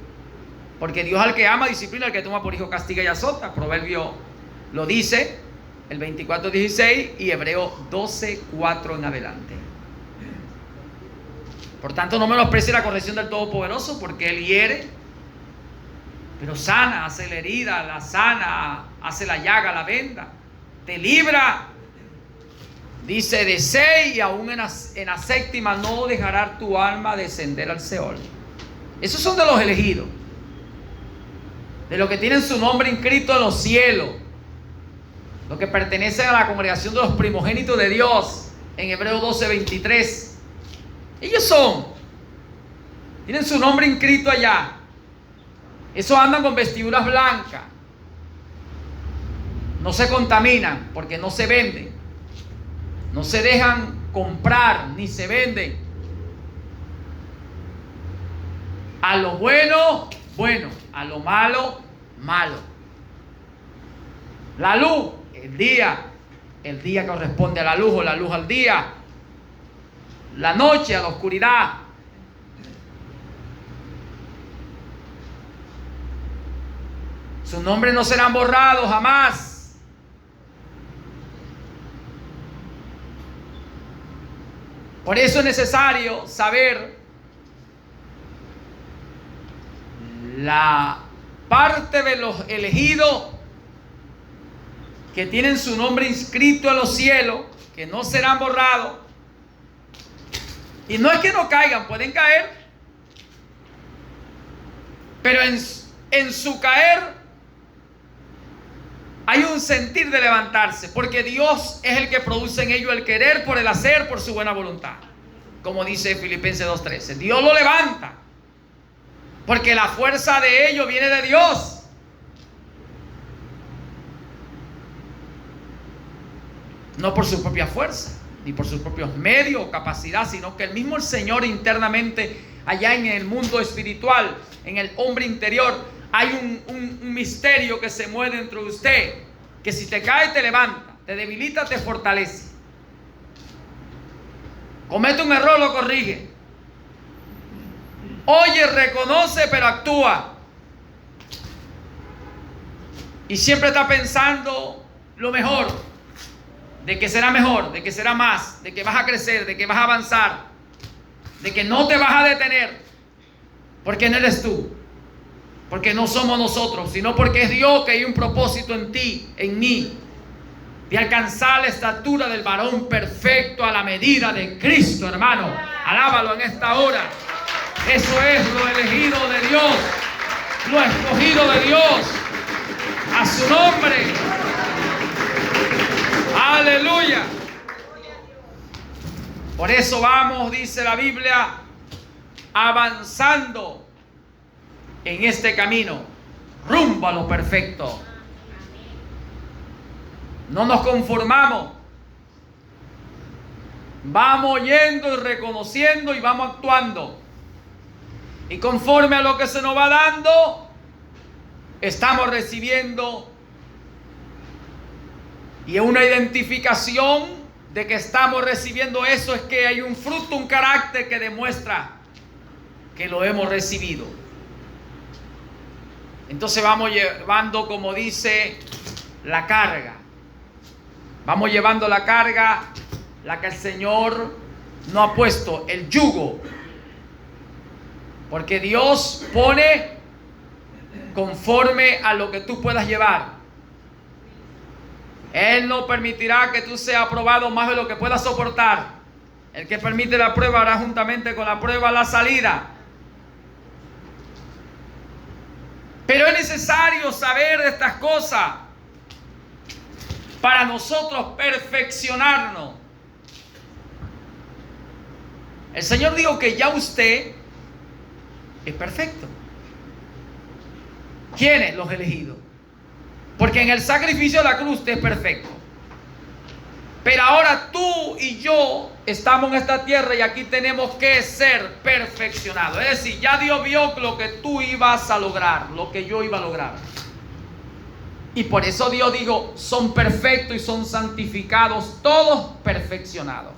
porque Dios al que ama disciplina, al que toma por hijo castiga y azota. Proverbio lo dice, el 24:16, y Hebreo 12:4 en adelante. Por tanto, no menosprecie la corrección del Todopoderoso, porque Él hiere, pero sana, hace la herida, la sana, hace la llaga, la venda, te libra. Dice de 6 y aún en la 7ª no dejará tu alma descender al Seol. Esos son de los elegidos, de los que tienen su nombre inscrito en los cielos, los que pertenecen a la congregación de los primogénitos de Dios, en Hebreos 12:23. Ellos tienen su nombre inscrito allá. Esos andan con vestiduras blancas, no se contaminan porque no se venden. No se dejan comprar ni se venden. A lo bueno, bueno. A lo malo, malo. La luz, el día corresponde a la luz, o la luz al día. La noche a la oscuridad. Sus nombres no serán borrados jamás. Por eso es necesario saber la parte de los elegidos que tienen su nombre inscrito en los cielos, que no serán borrados. Y no es que no caigan, pueden caer, pero en su caer hay un sentir de levantarse, porque Dios es el que produce en ellos el querer por el hacer, por su buena voluntad. Como dice Filipenses 2:13, Dios lo levanta, porque la fuerza de ellos viene de Dios. No por su propia fuerza, ni por sus propios medios o capacidad, sino que el mismo Señor internamente, allá en el mundo espiritual, en el hombre interior, hay un misterio que se mueve dentro de usted, que si te cae te levanta, te debilita, te fortalece. Comete un error, lo corrige. Oye, reconoce, pero actúa. Y siempre está pensando lo mejor, de que será mejor, de que será más, de que vas a crecer, de que vas a avanzar, de que no te vas a detener, porque no eres tú. Porque no somos nosotros, sino porque es Dios, que hay un propósito en ti, en mí, de alcanzar la estatura del varón perfecto a la medida de Cristo, hermano. Alábalo en esta hora. Eso es lo elegido de Dios, lo escogido de Dios. A su nombre. Aleluya. Por eso vamos, dice la Biblia, avanzando en este camino, rumbo a lo perfecto. No nos conformamos. Vamos yendo y reconociendo y vamos actuando. Y conforme a lo que se nos va dando, estamos recibiendo. Y una identificación de que estamos recibiendo eso es que hay un fruto, un carácter que demuestra que lo hemos recibido. Entonces vamos llevando, como dice, la carga. Vamos llevando la carga, la que el Señor no ha puesto, el yugo. Porque Dios pone conforme a lo que tú puedas llevar. Él no permitirá que tú seas probado más de lo que puedas soportar. El que permite la prueba hará juntamente con la prueba la salida. Pero es necesario saber de estas cosas para nosotros perfeccionarnos. El Señor dijo que ya usted es perfecto. ¿Quiénes? Los elegidos. Porque en el sacrificio de la cruz usted es perfecto. Pero ahora tú y yo estamos en esta tierra y aquí tenemos que ser perfeccionados. Es decir, ya Dios vio lo que tú ibas a lograr, lo que yo iba a lograr. Y por eso Dios dijo, son perfectos y son santificados, todos perfeccionados.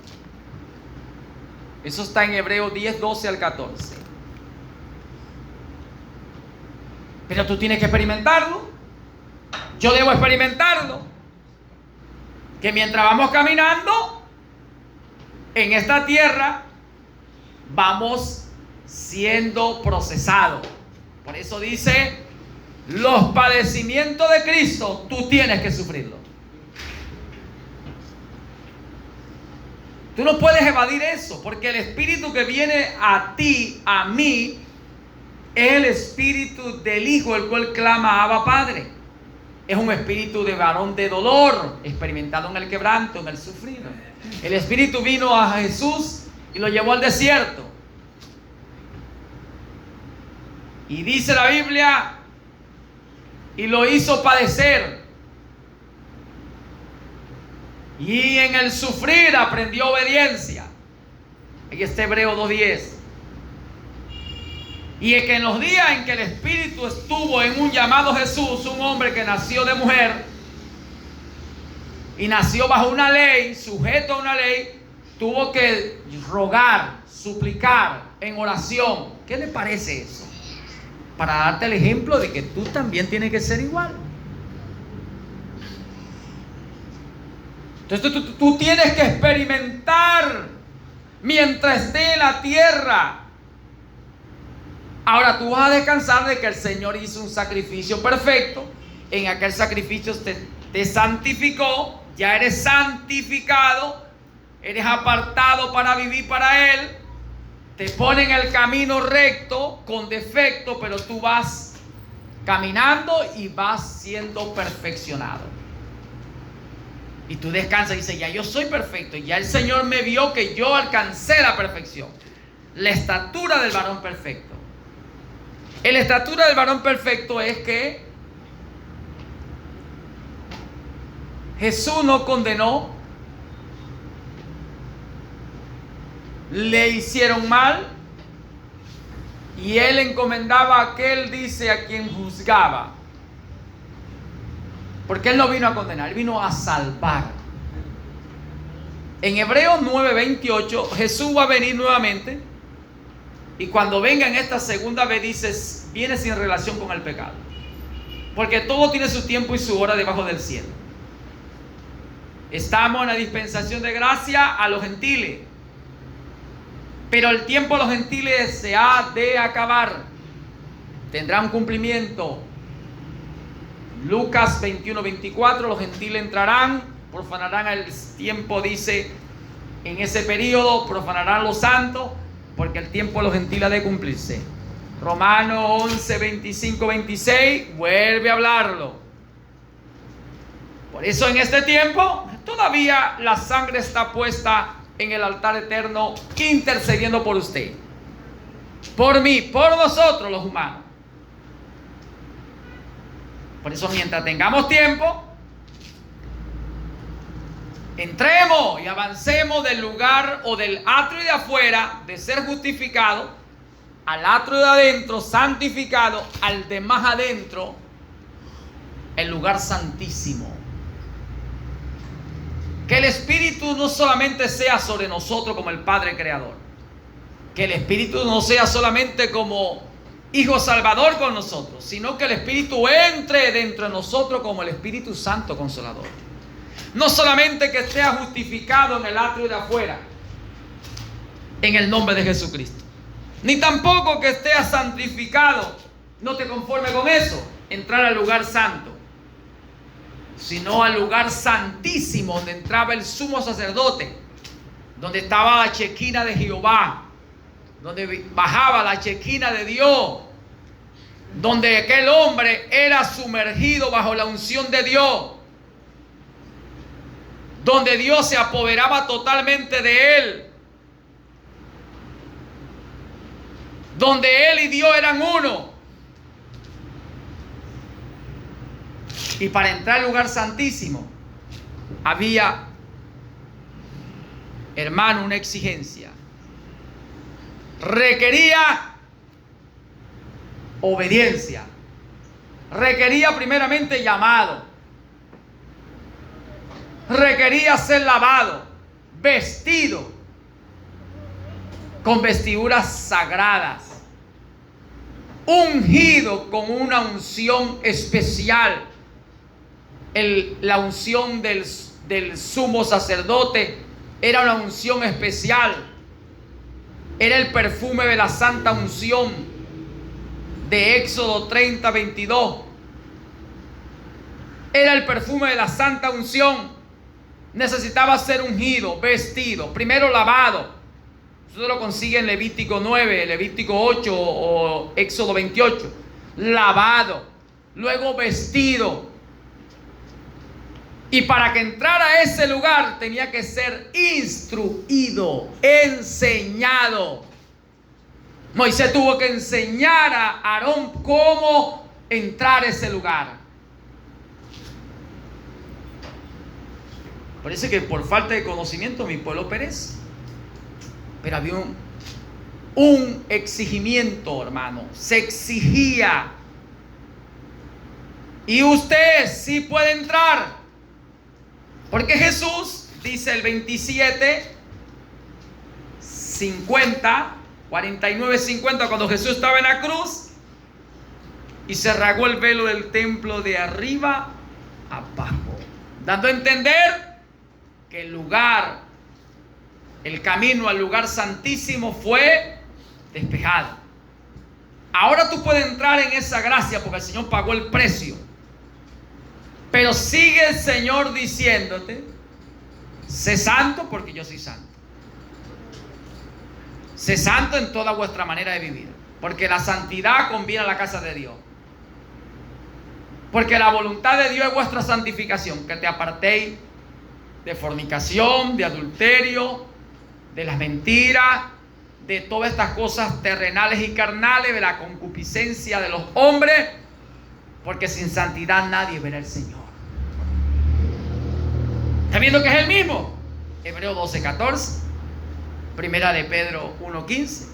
Eso está en Hebreos 10, 12 al 14. Pero tú tienes que experimentarlo. Yo debo experimentarlo. Que mientras vamos caminando en esta tierra, vamos siendo procesados. Por eso dice, los padecimientos de Cristo, tú tienes que sufrirlo. Tú no puedes evadir eso, porque el espíritu que viene a ti, a mí, es el espíritu del Hijo, el cual clama Abba Padre. Es un espíritu de varón de dolor, experimentado en el quebranto, en el sufrido. El espíritu vino a Jesús y lo llevó al desierto. Y dice la Biblia, y lo hizo padecer. Y en el sufrir aprendió obediencia. Aquí está Hebreo 2:10. Y es que en los días en que el Espíritu estuvo en un llamado Jesús, un hombre que nació de mujer y nació bajo una ley, sujeto a una ley, tuvo que rogar, suplicar en oración. ¿Qué le parece eso? Para darte el ejemplo de que tú también tienes que ser igual. Entonces tú tienes que experimentar mientras esté en la tierra. Ahora tú vas a descansar de que el Señor hizo un sacrificio perfecto. En aquel sacrificio te santificó. Ya eres santificado. Eres apartado para vivir para Él. Te pone en el camino recto, con defecto, pero tú vas caminando y vas siendo perfeccionado. Y tú descansas y dices, ya yo soy perfecto. Ya el Señor me vio que yo alcancé la perfección. La estatura del varón perfecto. La estatura del varón perfecto es que Jesús no condenó, le hicieron mal y él encomendaba a aquel, dice, a quien juzgaba. Porque él no vino a condenar, él vino a salvar. En Hebreos 9:28, Jesús va a venir nuevamente. Y cuando venga en esta segunda vez, dices, viene sin relación con el pecado. Porque todo tiene su tiempo y su hora debajo del cielo. Estamos en la dispensación de gracia a los gentiles. Pero el tiempo de los gentiles se ha de acabar. Tendrá un cumplimiento. Lucas 21:24, los gentiles entrarán, profanarán el tiempo, dice, en ese periodo, profanarán los santos. Porque el tiempo de los gentiles ha de cumplirse. Romanos 11:25-26 vuelve a hablarlo. Por eso en este tiempo todavía la sangre está puesta en el altar eterno, intercediendo por usted, por mí, por nosotros los humanos. Por eso mientras tengamos tiempo, entremos y avancemos del lugar o del atrio de afuera, de ser justificado, al atrio de adentro, santificado, al de más adentro, el lugar santísimo. Que el Espíritu no solamente sea sobre nosotros como el Padre Creador. Que el Espíritu no sea solamente como Hijo Salvador con nosotros, sino que el Espíritu entre dentro de nosotros como el Espíritu Santo Consolador. No solamente que sea justificado en el atrio de afuera, en el nombre de Jesucristo, ni tampoco que esté santificado, no te conformes con eso, entrar al lugar santo, sino al lugar santísimo donde entraba el sumo sacerdote, donde estaba la chequina de Jehová, donde bajaba la chequina de Dios, donde aquel hombre era sumergido bajo la unción de Dios, donde Dios se apoderaba totalmente de él, donde él y Dios eran uno. Y para entrar al lugar santísimo había, hermano, una exigencia. Requería obediencia. Requería primeramente llamado. Requería ser lavado, vestido con vestiduras sagradas, ungido con una unción especial. La unción del sumo sacerdote era una unción especial. Era el perfume de la santa unción de Éxodo 30, 22. Era el perfume de la santa unción. Necesitaba ser ungido, vestido, primero lavado. Usted lo consigue en Levítico 9, Levítico 8 o Éxodo 28. Lavado, luego vestido. Y para que entrara a ese lugar tenía que ser instruido, enseñado. Moisés tuvo que enseñar a Aarón cómo entrar a ese lugar. Parece que por falta de conocimiento mi pueblo perece. Pero había un exigimiento, hermano. Se exigía. Y usted sí puede entrar. Porque Jesús, dice el 27, 50, 49, 50, cuando Jesús estaba en la cruz y se rasgó el velo del templo de arriba abajo, dando a entender que el lugar, el camino al lugar santísimo fue despejado. Ahora tú puedes entrar en esa gracia porque el Señor pagó el precio. Pero sigue el Señor diciéndote: sé santo porque yo soy santo. Sé santo en toda vuestra manera de vivir, porque la santidad conviene a la casa de Dios. Porque la voluntad de Dios es vuestra santificación, que te apartéis de fornicación, de adulterio, de las mentiras, de todas estas cosas terrenales y carnales, de la concupiscencia de los hombres, porque sin santidad nadie verá al Señor. ¿Está viendo que es el mismo? Hebreo 12:14, Primera de Pedro 1:15,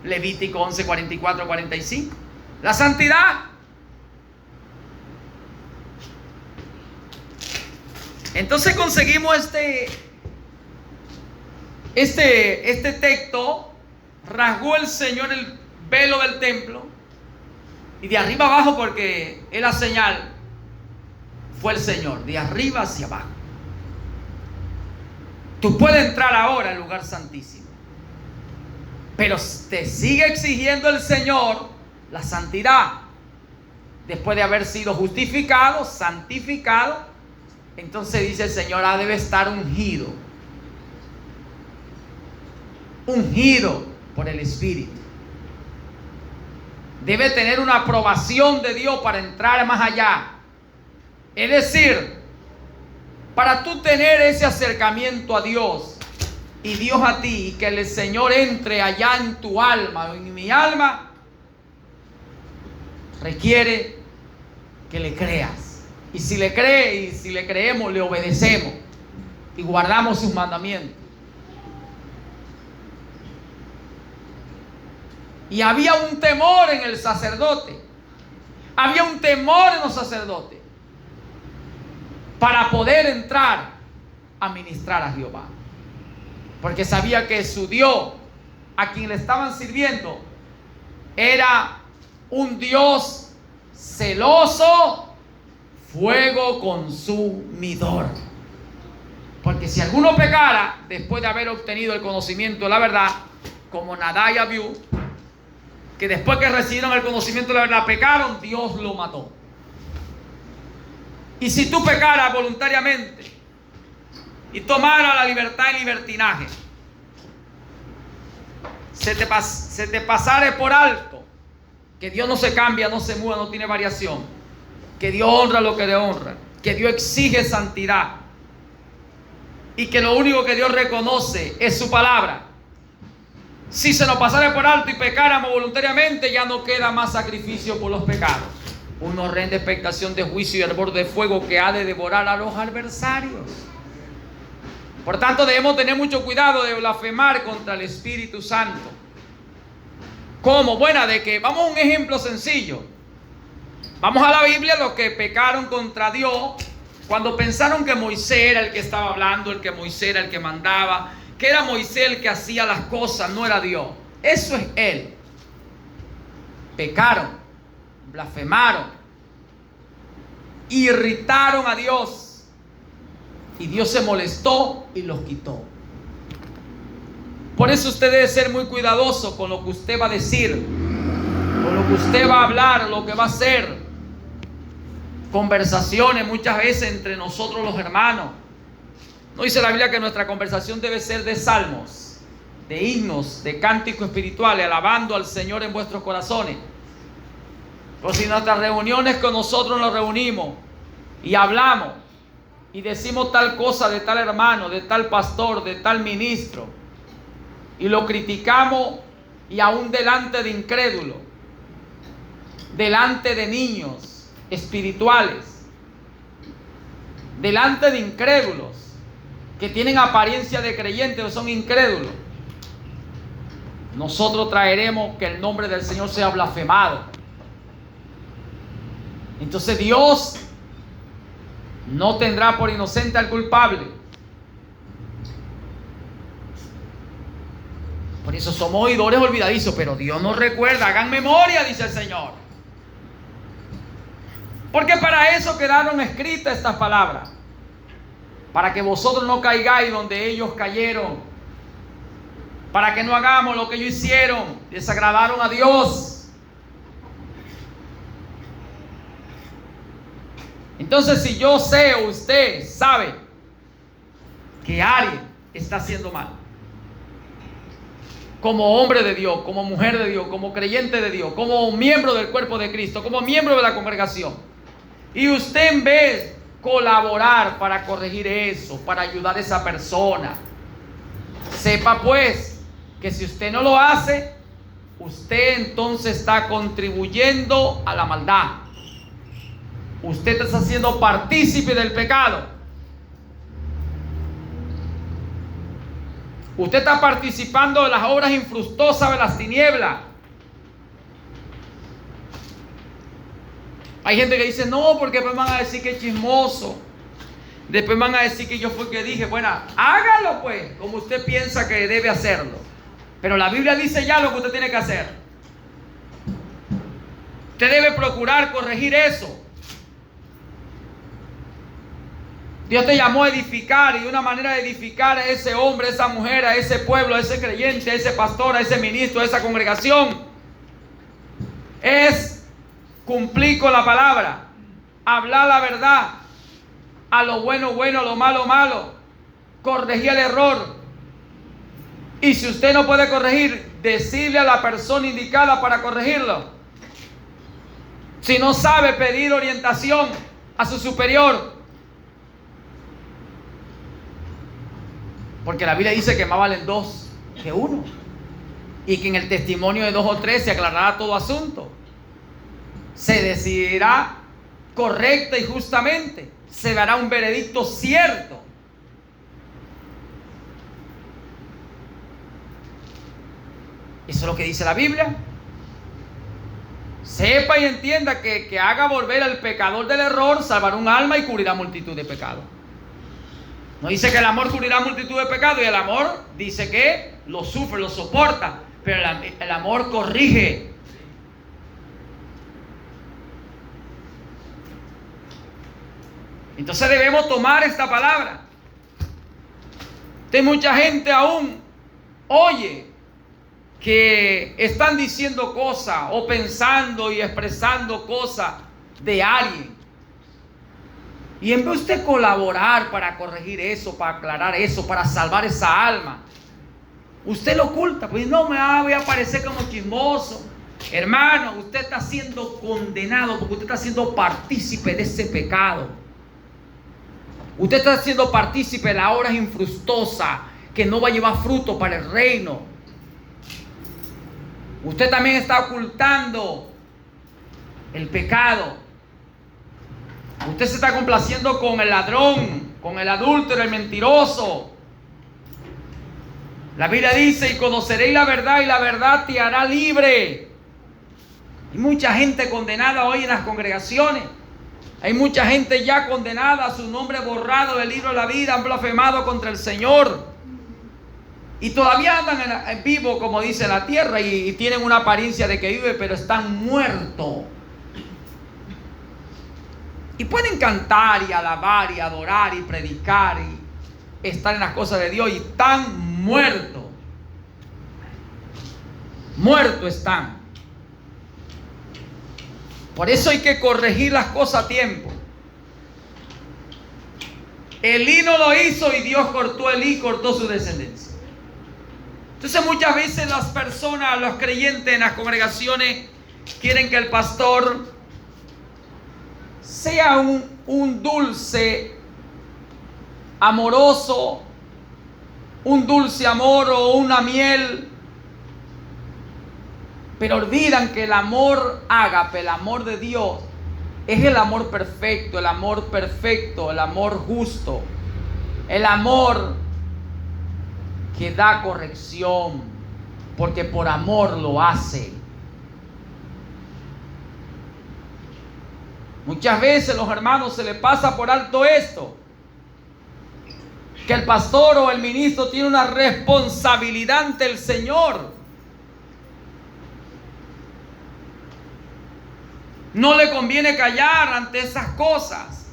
Levítico 11:44-45. La santidad. Entonces conseguimos este texto. Rasgó el Señor el velo del templo, y de arriba abajo, porque es la señal, fue el Señor, de arriba hacia abajo. Tú puedes entrar ahora al lugar santísimo, pero te sigue exigiendo el Señor la santidad. Después de haber sido justificado, santificado, entonces dice el Señor: debe estar ungido. Ungido por el Espíritu. Debe tener una aprobación de Dios para entrar más allá. Es decir, para tú tener ese acercamiento a Dios y Dios a ti, y que el Señor entre allá en tu alma o en mi alma, requiere que le creas. Y si le crees y si le creemos, le obedecemos y guardamos sus mandamientos. Y había un temor en el sacerdote. Había un temor en los sacerdotes para poder entrar a ministrar a Jehová. Porque sabía que su Dios, a quien le estaban sirviendo, era un Dios celoso, fuego consumidor. Porque si alguno pecara después de haber obtenido el conocimiento de la verdad, como Nadab y Abiú, que después que recibieron el conocimiento de la verdad pecaron, Dios lo mató. Y si tú pecaras voluntariamente y tomaras la libertad en libertinaje, se te pasara por alto que Dios no se cambia, no se muda, no tiene variación, que Dios honra lo que le honra, que Dios exige santidad y que lo único que Dios reconoce es su palabra. Si se nos pasara por alto y pecáramos voluntariamente, ya no queda más sacrificio por los pecados. Una horrenda expectación de juicio y hervor de fuego que ha de devorar a los adversarios. Por tanto, debemos tener mucho cuidado de blasfemar contra el Espíritu Santo. ¿Cómo? Bueno, de que vamos a un ejemplo sencillo. Vamos a la Biblia, los que pecaron contra Dios, cuando pensaron que Moisés era el que estaba hablando, el que Moisés era el que mandaba, que era Moisés el que hacía las cosas, no era Dios. Eso es él. Pecaron, blasfemaron, irritaron a Dios y Dios se molestó y los quitó. Por eso usted debe ser muy cuidadoso con lo que usted va a decir, con lo que usted va a hablar, lo que va a hacer. Conversaciones muchas veces entre nosotros los hermanos. ¿No dice la Biblia que nuestra conversación debe ser de salmos, de himnos, de cánticos espirituales, alabando al Señor en vuestros corazones? Pero si nuestras reuniones con nosotros nos reunimos y hablamos y decimos tal cosa de tal hermano, de tal pastor, de tal ministro, y lo criticamos y aún delante de incrédulos, delante de niños espirituales, delante de incrédulos que tienen apariencia de creyentes o son incrédulos, nosotros traeremos que el nombre del Señor sea blasfemado. Entonces Dios no tendrá por inocente al culpable. Por eso somos oidores olvidadizos, pero Dios nos recuerda, hagan memoria, dice el Señor. Porque para eso quedaron escritas estas palabras, para que vosotros no caigáis donde ellos cayeron, para que no hagamos lo que ellos hicieron, desagradaron a Dios. Entonces, si yo sé o usted sabe que alguien está haciendo mal, como hombre de Dios, como mujer de Dios, como creyente de Dios, como miembro del cuerpo de Cristo, como miembro de la congregación, y usted en vez de colaborar para corregir eso, para ayudar a esa persona, sepa pues que si usted no lo hace, usted entonces está contribuyendo a la maldad. Usted está siendo partícipe del pecado. Usted está participando de las obras infructuosas de las tinieblas. Hay gente que dice, no, porque después van a decir que es chismoso. Después van a decir que yo fui el que dije. Bueno, hágalo pues, como usted piensa que debe hacerlo. Pero la Biblia dice ya lo que usted tiene que hacer. Usted debe procurar corregir eso. Dios te llamó a edificar, y una manera de edificar a ese hombre, a esa mujer, a ese pueblo, a ese creyente, a ese pastor, a ese ministro, a esa congregación, es cumplir con la palabra, hablar la verdad, a lo bueno bueno, a lo malo malo, corregir el error. Y si usted no puede corregir, decirle a la persona indicada para corregirlo. Si no sabe, pedir orientación a su superior. Porque la Biblia dice que más valen dos que uno, y que en el testimonio de 2 o 3 se aclarará todo asunto. Se decidirá correcta y justamente. Se dará un veredicto cierto. Eso es lo que dice la Biblia. Sepa y entienda que haga volver al pecador del error, salvará un alma y cubrirá multitud de pecados. No dice que el amor cubrirá multitud de pecados, y el amor dice que lo sufre, lo soporta, pero el amor corrige, Entonces debemos tomar esta palabra. Mucha gente aún oye que están diciendo cosas o pensando y expresando cosas de alguien. Y en vez de usted colaborar para corregir eso, para aclarar eso, para salvar esa alma, usted lo oculta. Pues no me voy a parecer como chismoso. Hermano, usted está siendo condenado porque usted está siendo partícipe de ese pecado. Usted está siendo partícipe de la obra infructuosa que no va a llevar fruto para el reino. Usted también está ocultando el pecado. Usted se está complaciendo con el ladrón, con el adúltero, el mentiroso. La Biblia dice: y conoceréis la verdad, y la verdad te hará libre. Hay mucha gente condenada hoy en las congregaciones. Hay mucha gente ya condenada, su nombre borrado del libro de la vida, han blasfemado contra el Señor. Y todavía andan en vivo, como dice la tierra, y tienen una apariencia de que vive, pero están muertos. Y pueden cantar y alabar y adorar y predicar y estar en las cosas de Dios, y están muertos. Muertos están. Por eso hay que corregir las cosas a tiempo. Elí no lo hizo y Dios cortó a Elí, cortó su descendencia. Entonces muchas veces las personas, los creyentes en las congregaciones, quieren que el pastor sea un dulce, amoroso, un dulce amor o una miel. Pero olvidan que el amor ágape, el amor de Dios, es el amor perfecto, el amor perfecto, el amor justo, el amor que da corrección, porque por amor lo hace. Muchas veces los hermanos se les pasa por alto esto, que el pastor o el ministro tiene una responsabilidad ante el Señor. No le conviene callar ante esas cosas.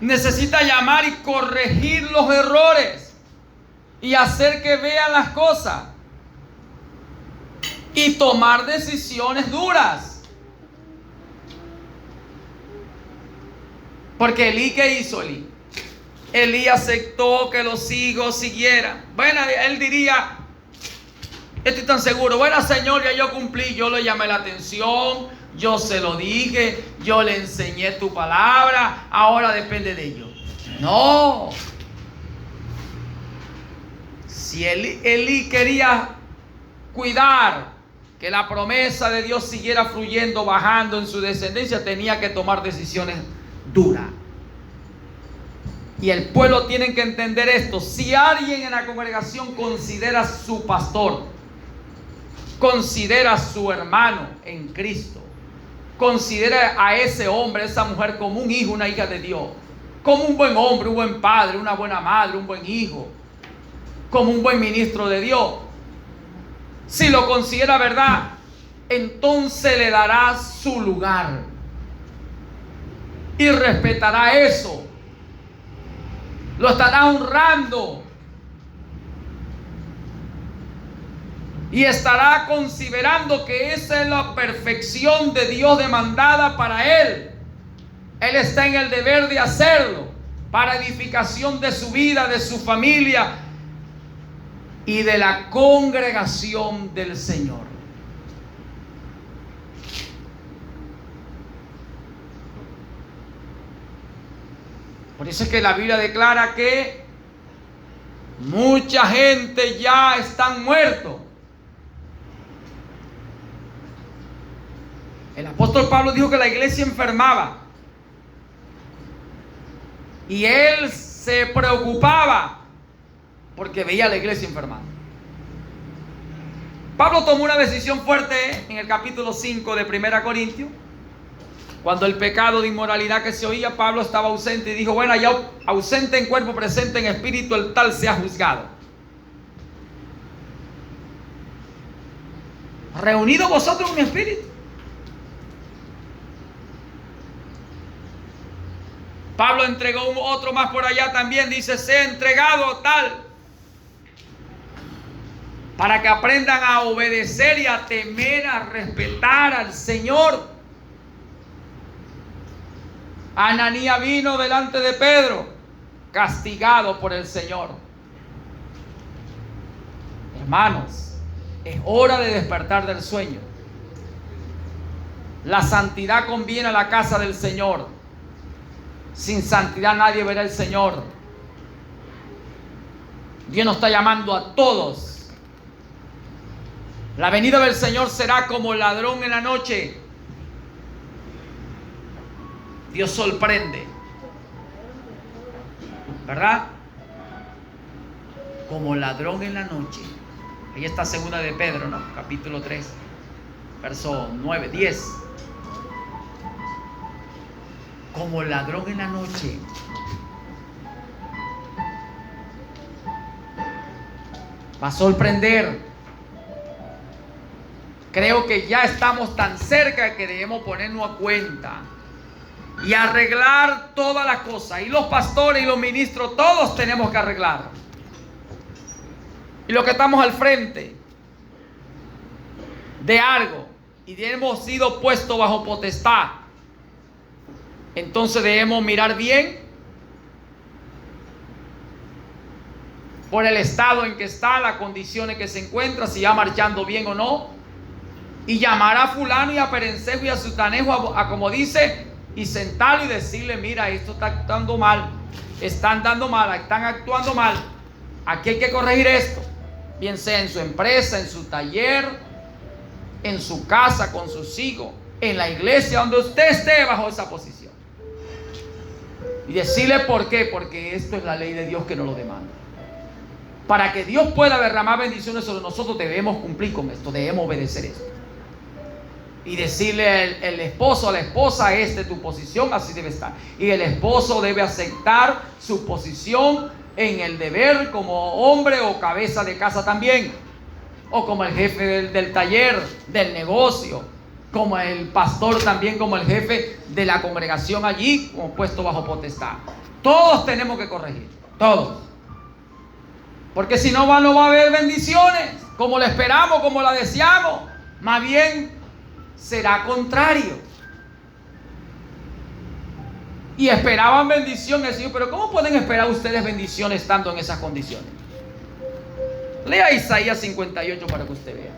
Necesita llamar y corregir los errores y hacer que vean las cosas y tomar decisiones duras. Porque Elí, ¿qué hizo Elí? Elí aceptó que los hijos siguieran. Bueno, él diría: estoy tan seguro, bueno, Señor, ya yo cumplí, yo le llamé la atención, yo se lo dije, yo le enseñé tu palabra, ahora depende de ellos. No. Si Elí quería cuidar que la promesa de Dios siguiera fluyendo, bajando en su descendencia, tenía que tomar decisiones duras. Y el pueblo tiene que entender esto. Si alguien en la congregación considera a su pastor, considera a su hermano en Cristo, considera a ese hombre, a esa mujer como un hijo, una hija de Dios, como un buen hombre, un buen padre, una buena madre, un buen hijo, como un buen ministro de Dios, si lo considera verdad, entonces le dará su lugar y respetará eso, lo estará honrando y estará considerando que esa es la perfección de Dios demandada para él. Él está en el deber de hacerlo para edificación de su vida, de su familia y de la congregación del Señor. Por eso es que la Biblia declara que mucha gente ya están muertos. El apóstol Pablo dijo que la iglesia enfermaba y él se preocupaba porque veía a la iglesia enfermando. Pablo tomó una decisión fuerte en el capítulo 5 de 1 Corintios. Cuando el pecado de inmoralidad que se oía, Pablo estaba ausente y dijo: bueno, ya ausente en cuerpo, presente en espíritu, el tal sea juzgado. Reunidos vosotros en mi espíritu. Pablo entregó otro más por allá también, dice, sea entregado tal, para que aprendan a obedecer y a temer, a respetar al Señor. Ananías vino delante de Pedro, castigado por el Señor. Hermanos, es hora de despertar del sueño. La santidad conviene a la casa del Señor. Sin santidad nadie verá al Señor. Dios nos está llamando a todos. La venida del Señor será como ladrón en la noche. Dios sorprende, ¿verdad? Como ladrón en la noche. Ahí está segunda de Pedro, ¿no? Capítulo 3, verso 9, 10. Como ladrón en la noche. Va a sorprender. Creo que ya estamos tan cerca que debemos ponernos a cuenta y arreglar todas las cosas. Y los pastores y los ministros, todos tenemos que arreglar. Y los que estamos al frente de algo y hemos sido puestos bajo potestad, entonces debemos mirar bien por el estado en que está, las condiciones que se encuentra, si va marchando bien o no, y llamar a fulano y a perencejo y a sutanejo, a como dice, y sentarlo y decirle, mira, esto está actuando mal, están dando mal, están actuando mal, aquí hay que corregir esto, bien sea en su empresa, en su taller, en su casa, con sus hijos, en la iglesia, donde usted esté bajo esa posición. Y decirle por qué, porque esto es la ley de Dios que nos lo demanda. Para que Dios pueda derramar bendiciones sobre nosotros, debemos cumplir con esto, debemos obedecer esto. Y decirle el esposo a la esposa, esta es tu posición, así debe estar. Y el esposo debe aceptar su posición en el deber como hombre o cabeza de casa también. O como el jefe del taller, del negocio. Como el pastor también, como el jefe de la congregación allí, como puesto bajo potestad. Todos tenemos que corregir, todos. Porque si no va a haber bendiciones, como la esperamos, como la deseamos. Más bien será contrario. Y esperaban bendición el Señor, pero ¿cómo pueden esperar ustedes bendición estando en esas condiciones? Lea Isaías 58 para que usted vea.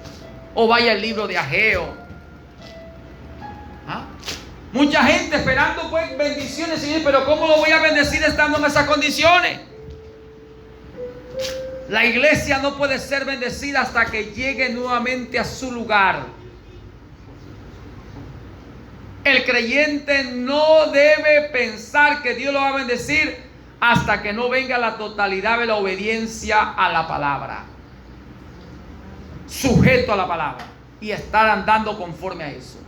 O vaya al libro de Ageo. ¿Ah? Mucha gente esperando pues bendiciones, Señor, pero ¿cómo lo voy a bendecir estando en esas condiciones? La iglesia no puede ser bendecida hasta que llegue nuevamente a su lugar. El creyente no debe pensar que Dios lo va a bendecir hasta que no venga la totalidad de la obediencia a la palabra, sujeto a la palabra y estar andando conforme a eso.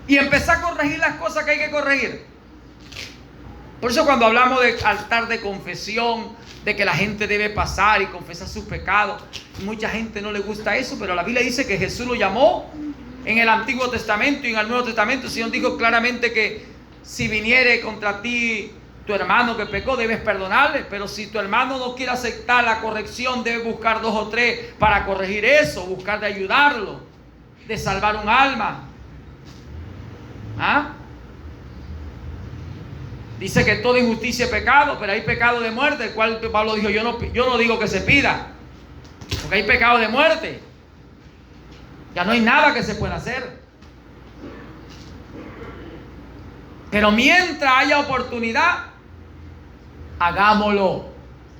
Y empezar a corregir las cosas que hay que corregir. Por eso cuando hablamos de altar de confesión, de que la gente debe pasar y confesar sus pecados, mucha gente no le gusta eso, pero la Biblia dice que Jesús lo llamó en el Antiguo Testamento y en el Nuevo Testamento. El Señor dijo claramente que si viniere contra ti tu hermano que pecó, debes perdonarle. Pero si tu hermano no quiere aceptar la corrección, debes buscar 2 o 3 para corregir eso, buscar de ayudarlo, de salvar un alma. ¿Ah? Dice que toda injusticia es pecado, pero hay pecado de muerte, el cual Pablo dijo, yo no digo que se pida, porque hay pecado de muerte. Ya no hay nada que se pueda hacer. Pero mientras haya oportunidad, hagámoslo.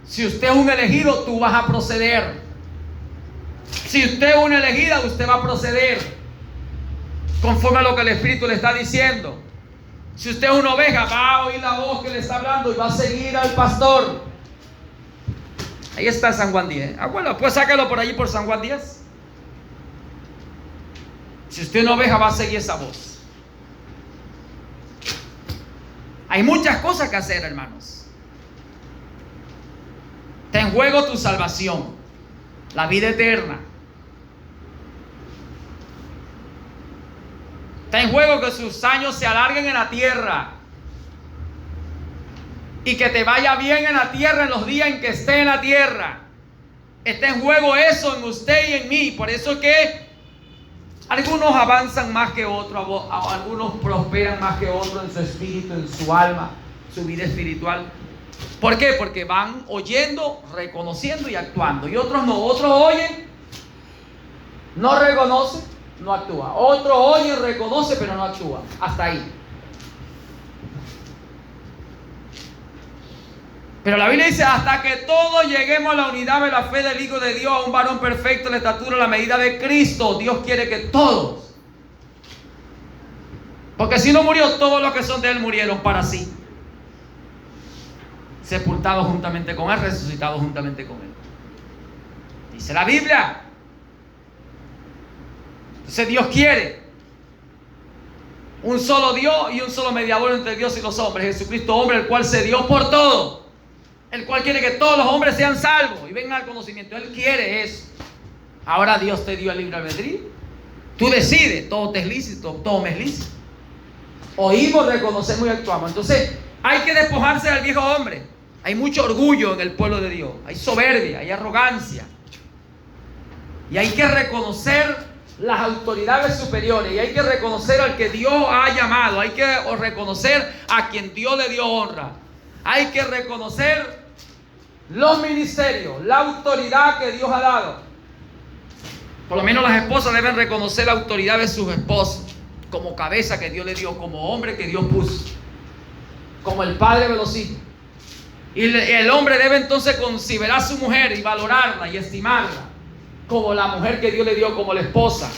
Si usted es un elegido, tú vas a proceder. Si usted es una elegida, usted va a proceder conforme a lo que el Espíritu le está diciendo. Si usted es una oveja, va a oír la voz que le está hablando y va a seguir al pastor. Ahí está San Juan 10. Bueno, pues sáquelo por allí por San Juan 10. Si usted es una oveja, va a seguir esa voz. Hay muchas cosas que hacer, hermanos. Está en juego tu salvación, la vida eterna. Está en juego que sus años se alarguen en la tierra. y que te vaya bien en la tierra en los días en que esté en la tierra. Está en juego eso en usted y en mí. Por eso es que algunos avanzan más que otros, algunos prosperan más que otros en su espíritu, en su alma, su vida espiritual. ¿Por qué? Porque van oyendo, reconociendo y actuando. Y otros no, otros oyen, no reconocen, no actúa. Otros oyen, reconoce, pero no actúa. Hasta ahí. Pero la Biblia dice, hasta que todos lleguemos a la unidad de la fe del Hijo de Dios, a un varón perfecto en la estatura, a la medida de Cristo. Dios quiere que todos. Porque si no murió, todos los que son de Él murieron para sí. Sepultados juntamente con Él, resucitados juntamente con Él. Dice la Biblia. Entonces Dios quiere un solo Dios y un solo mediador entre Dios y los hombres, Jesucristo hombre, el cual se dio por todo. El cual quiere que todos los hombres sean salvos y vengan al conocimiento. Él quiere eso. Ahora Dios te dio el libre albedrío. Tú decides, todo te es lícito, todo me es lícito. Oímos, reconocemos y actuamos. Entonces hay que despojarse del viejo hombre. Hay mucho orgullo en el pueblo de Dios. Hay soberbia, hay arrogancia. Y hay que reconocer las autoridades superiores. Y hay que reconocer al que Dios ha llamado. Hay que reconocer a quien Dios le dio honra. Hay que reconocer los ministerios, la autoridad que Dios ha dado. Por lo menos las esposas deben reconocer la autoridad de sus esposos como cabeza que Dios le dio, como hombre que Dios puso, como el padre de los hijos. Y el hombre debe entonces considerar a su mujer y valorarla y estimarla como la mujer que Dios le dio, como la esposa,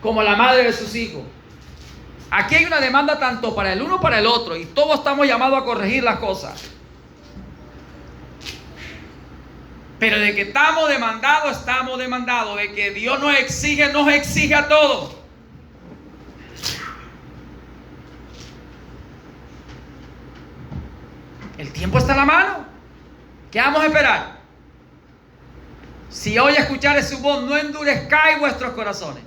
como la madre de sus hijos. Aquí hay una demanda tanto para el uno como para el otro, y todos estamos llamados a corregir las cosas. Pero de que estamos demandados. De que Dios nos exige a todos. El tiempo está en la mano. ¿Qué vamos a esperar? Si hoy escuchares su voz, no endurezcáis vuestros corazones.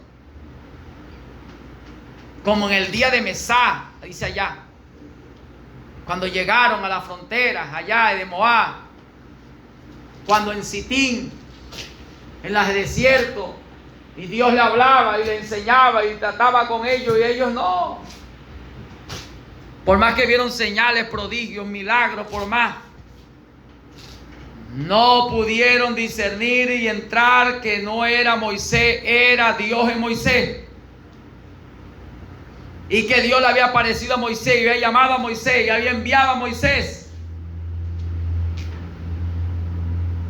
Como en el día de Mesá, dice allá. Cuando llegaron a las fronteras allá de Moab. Cuando en Sitín, en el desierto, y Dios le hablaba y le enseñaba y trataba con ellos, y ellos no. Por más que vieron señales, prodigios, milagros, por más, no pudieron discernir y entrar que no era Moisés, era Dios en Moisés. Y que Dios le había aparecido a Moisés y había llamado a Moisés y había enviado a Moisés.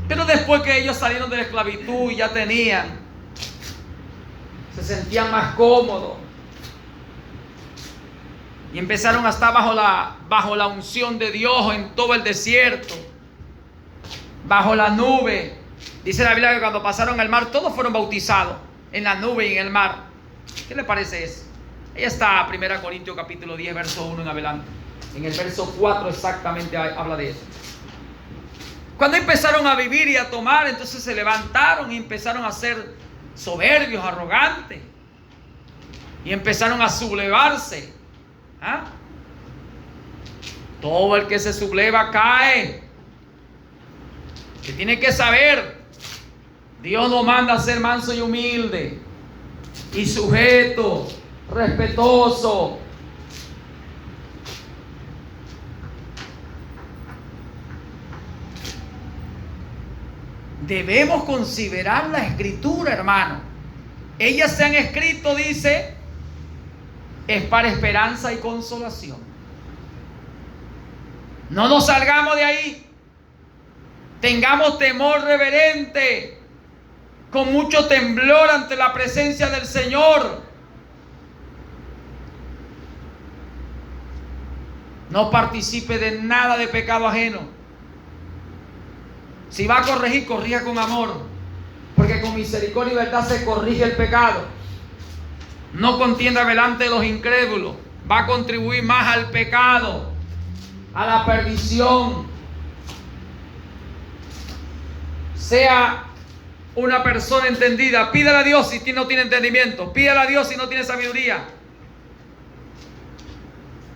Pero después que ellos salieron de la esclavitud y ya se sentían más cómodos. Y empezaron a estar bajo la unción de Dios en todo el desierto. Bajo la nube. Dice la Biblia que cuando pasaron el mar, todos fueron bautizados en la nube y en el mar. ¿Qué le parece eso? Ahí está 1 Corintios capítulo 10, verso 1 en adelante. En el verso 4 exactamente habla de eso. Cuando empezaron a vivir y a tomar, entonces se levantaron y empezaron a ser soberbios, arrogantes. Y empezaron a sublevarse. ¿Ah? Todo el que se subleva cae. Que tiene que saber, Dios nos manda a ser manso y humilde, y sujeto, respetuoso. Debemos considerar la escritura, hermano. Ellas se han escrito, dice, es para esperanza y consolación. No nos salgamos de ahí. Tengamos temor reverente, con mucho temblor ante la presencia del Señor. No participe de nada de pecado ajeno. Si va a corregir, corrija con amor, porque con misericordia y verdad se corrige el pecado. No contienda delante de los incrédulos. Va a contribuir más al pecado, a la perdición. Sea una persona entendida. Pídale a Dios si no tiene entendimiento. Pídale a Dios si no tiene sabiduría.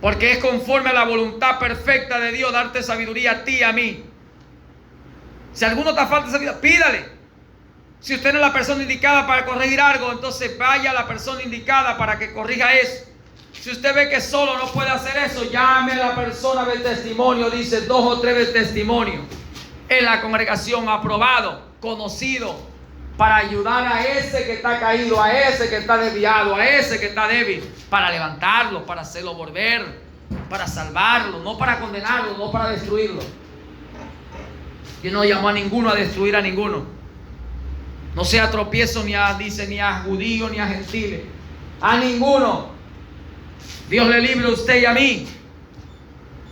Porque es conforme a la voluntad perfecta de Dios darte sabiduría a ti y a mí. Si alguno te falta sabiduría, pídale. Si usted no es la persona indicada para corregir algo, entonces vaya a la persona indicada para que corrija eso. Si usted ve que solo no puede hacer eso, llame a la persona del testimonio. Dice 2 o 3 del testimonio en la congregación, aprobado, conocido, para ayudar a ese que está caído, a ese que está desviado, a ese que está débil, para levantarlo, para hacerlo volver, para salvarlo, no para condenarlo, no para destruirlo. Dios no llamó a ninguno a destruir a ninguno. No sea tropiezo ni a judíos ni a gentiles, a ninguno. Dios le libre a usted y a mí.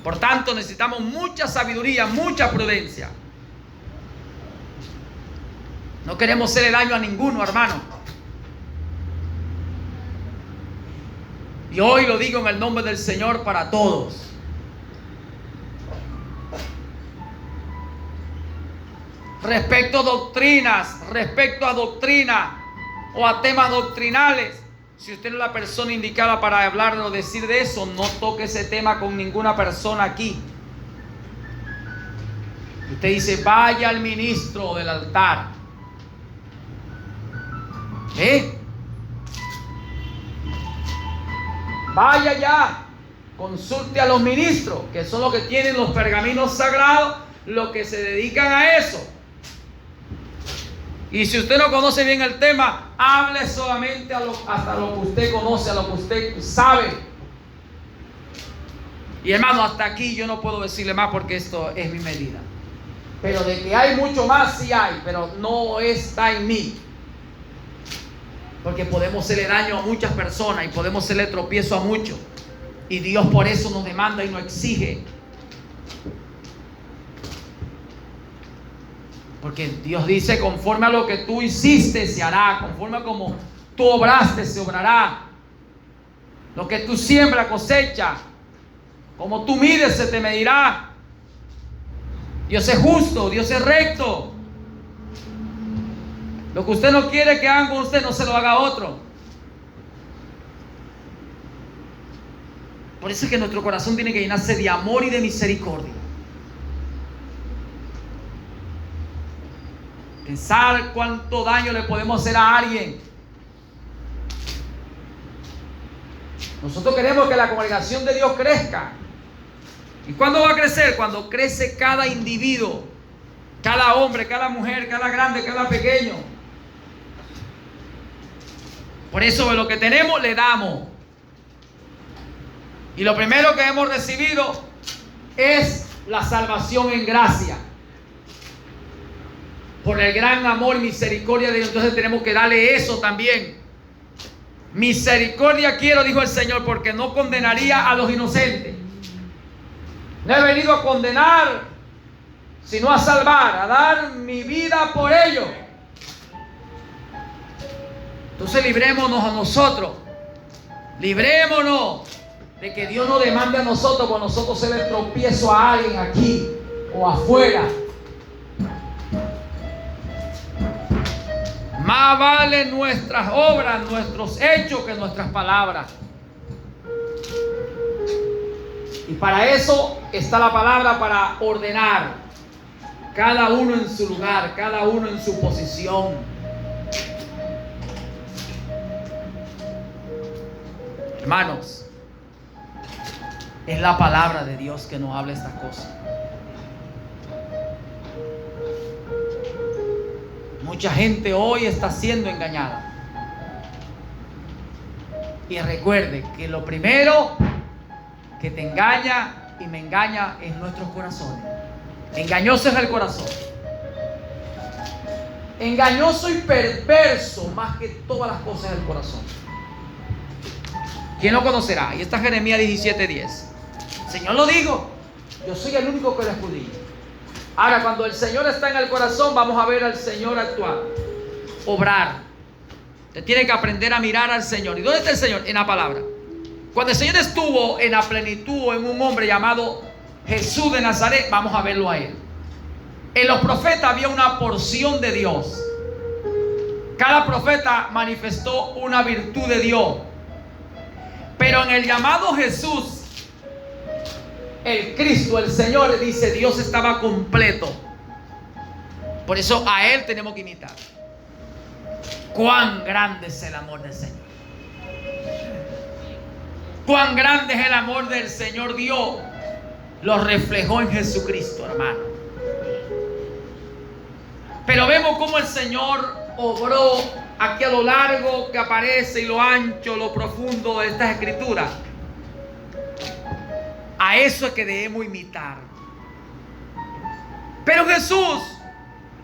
Por tanto, necesitamos mucha sabiduría, mucha prudencia. No queremos hacerle daño a ninguno, hermano. Y hoy lo digo en el nombre del Señor para todos. Respecto a doctrinas o a temas doctrinales, si usted no es la persona indicada para hablar o decir de eso, no toque ese tema con ninguna persona aquí. Usted dice, vaya al ministro del altar. Vaya ya, consulte a los ministros, que son los que tienen los pergaminos sagrados, los que se dedican a eso. Y si usted no conoce bien el tema, hable solamente hasta lo que usted conoce, a lo que usted sabe. Y hermano, hasta aquí yo no puedo decirle más porque esto es mi medida. Pero de que hay mucho más, sí hay, pero no está en mí. Porque podemos hacerle daño a muchas personas y podemos hacerle tropiezo a muchos. Y Dios por eso nos demanda y nos exige. Porque Dios dice, conforme a lo que tú hiciste se hará, conforme a como tú obraste se obrará. Lo que tú siembras cosecha, como tú mides se te medirá. Dios es justo, Dios es recto. Lo que usted no quiere que hagan con usted, no se lo haga a otro. Por eso es que nuestro corazón tiene que llenarse de amor y de misericordia. Pensar cuánto daño le podemos hacer a alguien. Nosotros queremos que la congregación de Dios crezca. ¿Y cuándo va a crecer? Cuando crece cada individuo, cada hombre, cada mujer, cada grande, cada pequeño. Por eso de lo que tenemos le damos. Y lo primero que hemos recibido es la salvación en gracia. Por el gran amor y misericordia de Dios. Entonces tenemos que darle eso también. Misericordia quiero, dijo el Señor, porque no condenaría a los inocentes. No he venido a condenar, sino a salvar, a dar mi vida por ellos. Entonces librémonos a nosotros. Librémonos de que Dios nos demande a nosotros por nosotros ser el tropiezo a alguien aquí o afuera. Más valen nuestras obras, nuestros hechos que nuestras palabras. Y para eso está la palabra, para ordenar. Cada uno en su lugar, cada uno en su posición. Hermanos, es la palabra de Dios que nos habla estas cosas. Mucha gente hoy está siendo engañada. Y recuerde que lo primero que te engaña y me engaña es nuestros corazones. Engañoso es el corazón. Engañoso y perverso más que todas las cosas del corazón. ¿Quién lo conocerá? Y está Jeremías 17:10. Señor lo digo, yo soy el único que lo escudriña. Ahora, cuando el Señor está en el corazón, vamos a ver al Señor actuar, obrar. Usted tiene que aprender a mirar al Señor. ¿Y dónde está el Señor? En la palabra. Cuando el Señor estuvo en la plenitud en un hombre llamado Jesús de Nazaret, vamos a verlo a Él. En los profetas había una porción de Dios. Cada profeta manifestó una virtud de Dios. Pero en el llamado Jesús, el Cristo, el Señor, dice, Dios estaba completo. Por eso a Él tenemos que imitar. Cuán grande es el amor del Señor. Cuán grande es el amor del Señor. Dios lo reflejó en Jesucristo, hermano. Pero vemos cómo el Señor obró aquí a lo largo que aparece y lo ancho, lo profundo de estas escrituras. A eso es que debemos imitar. Pero Jesús,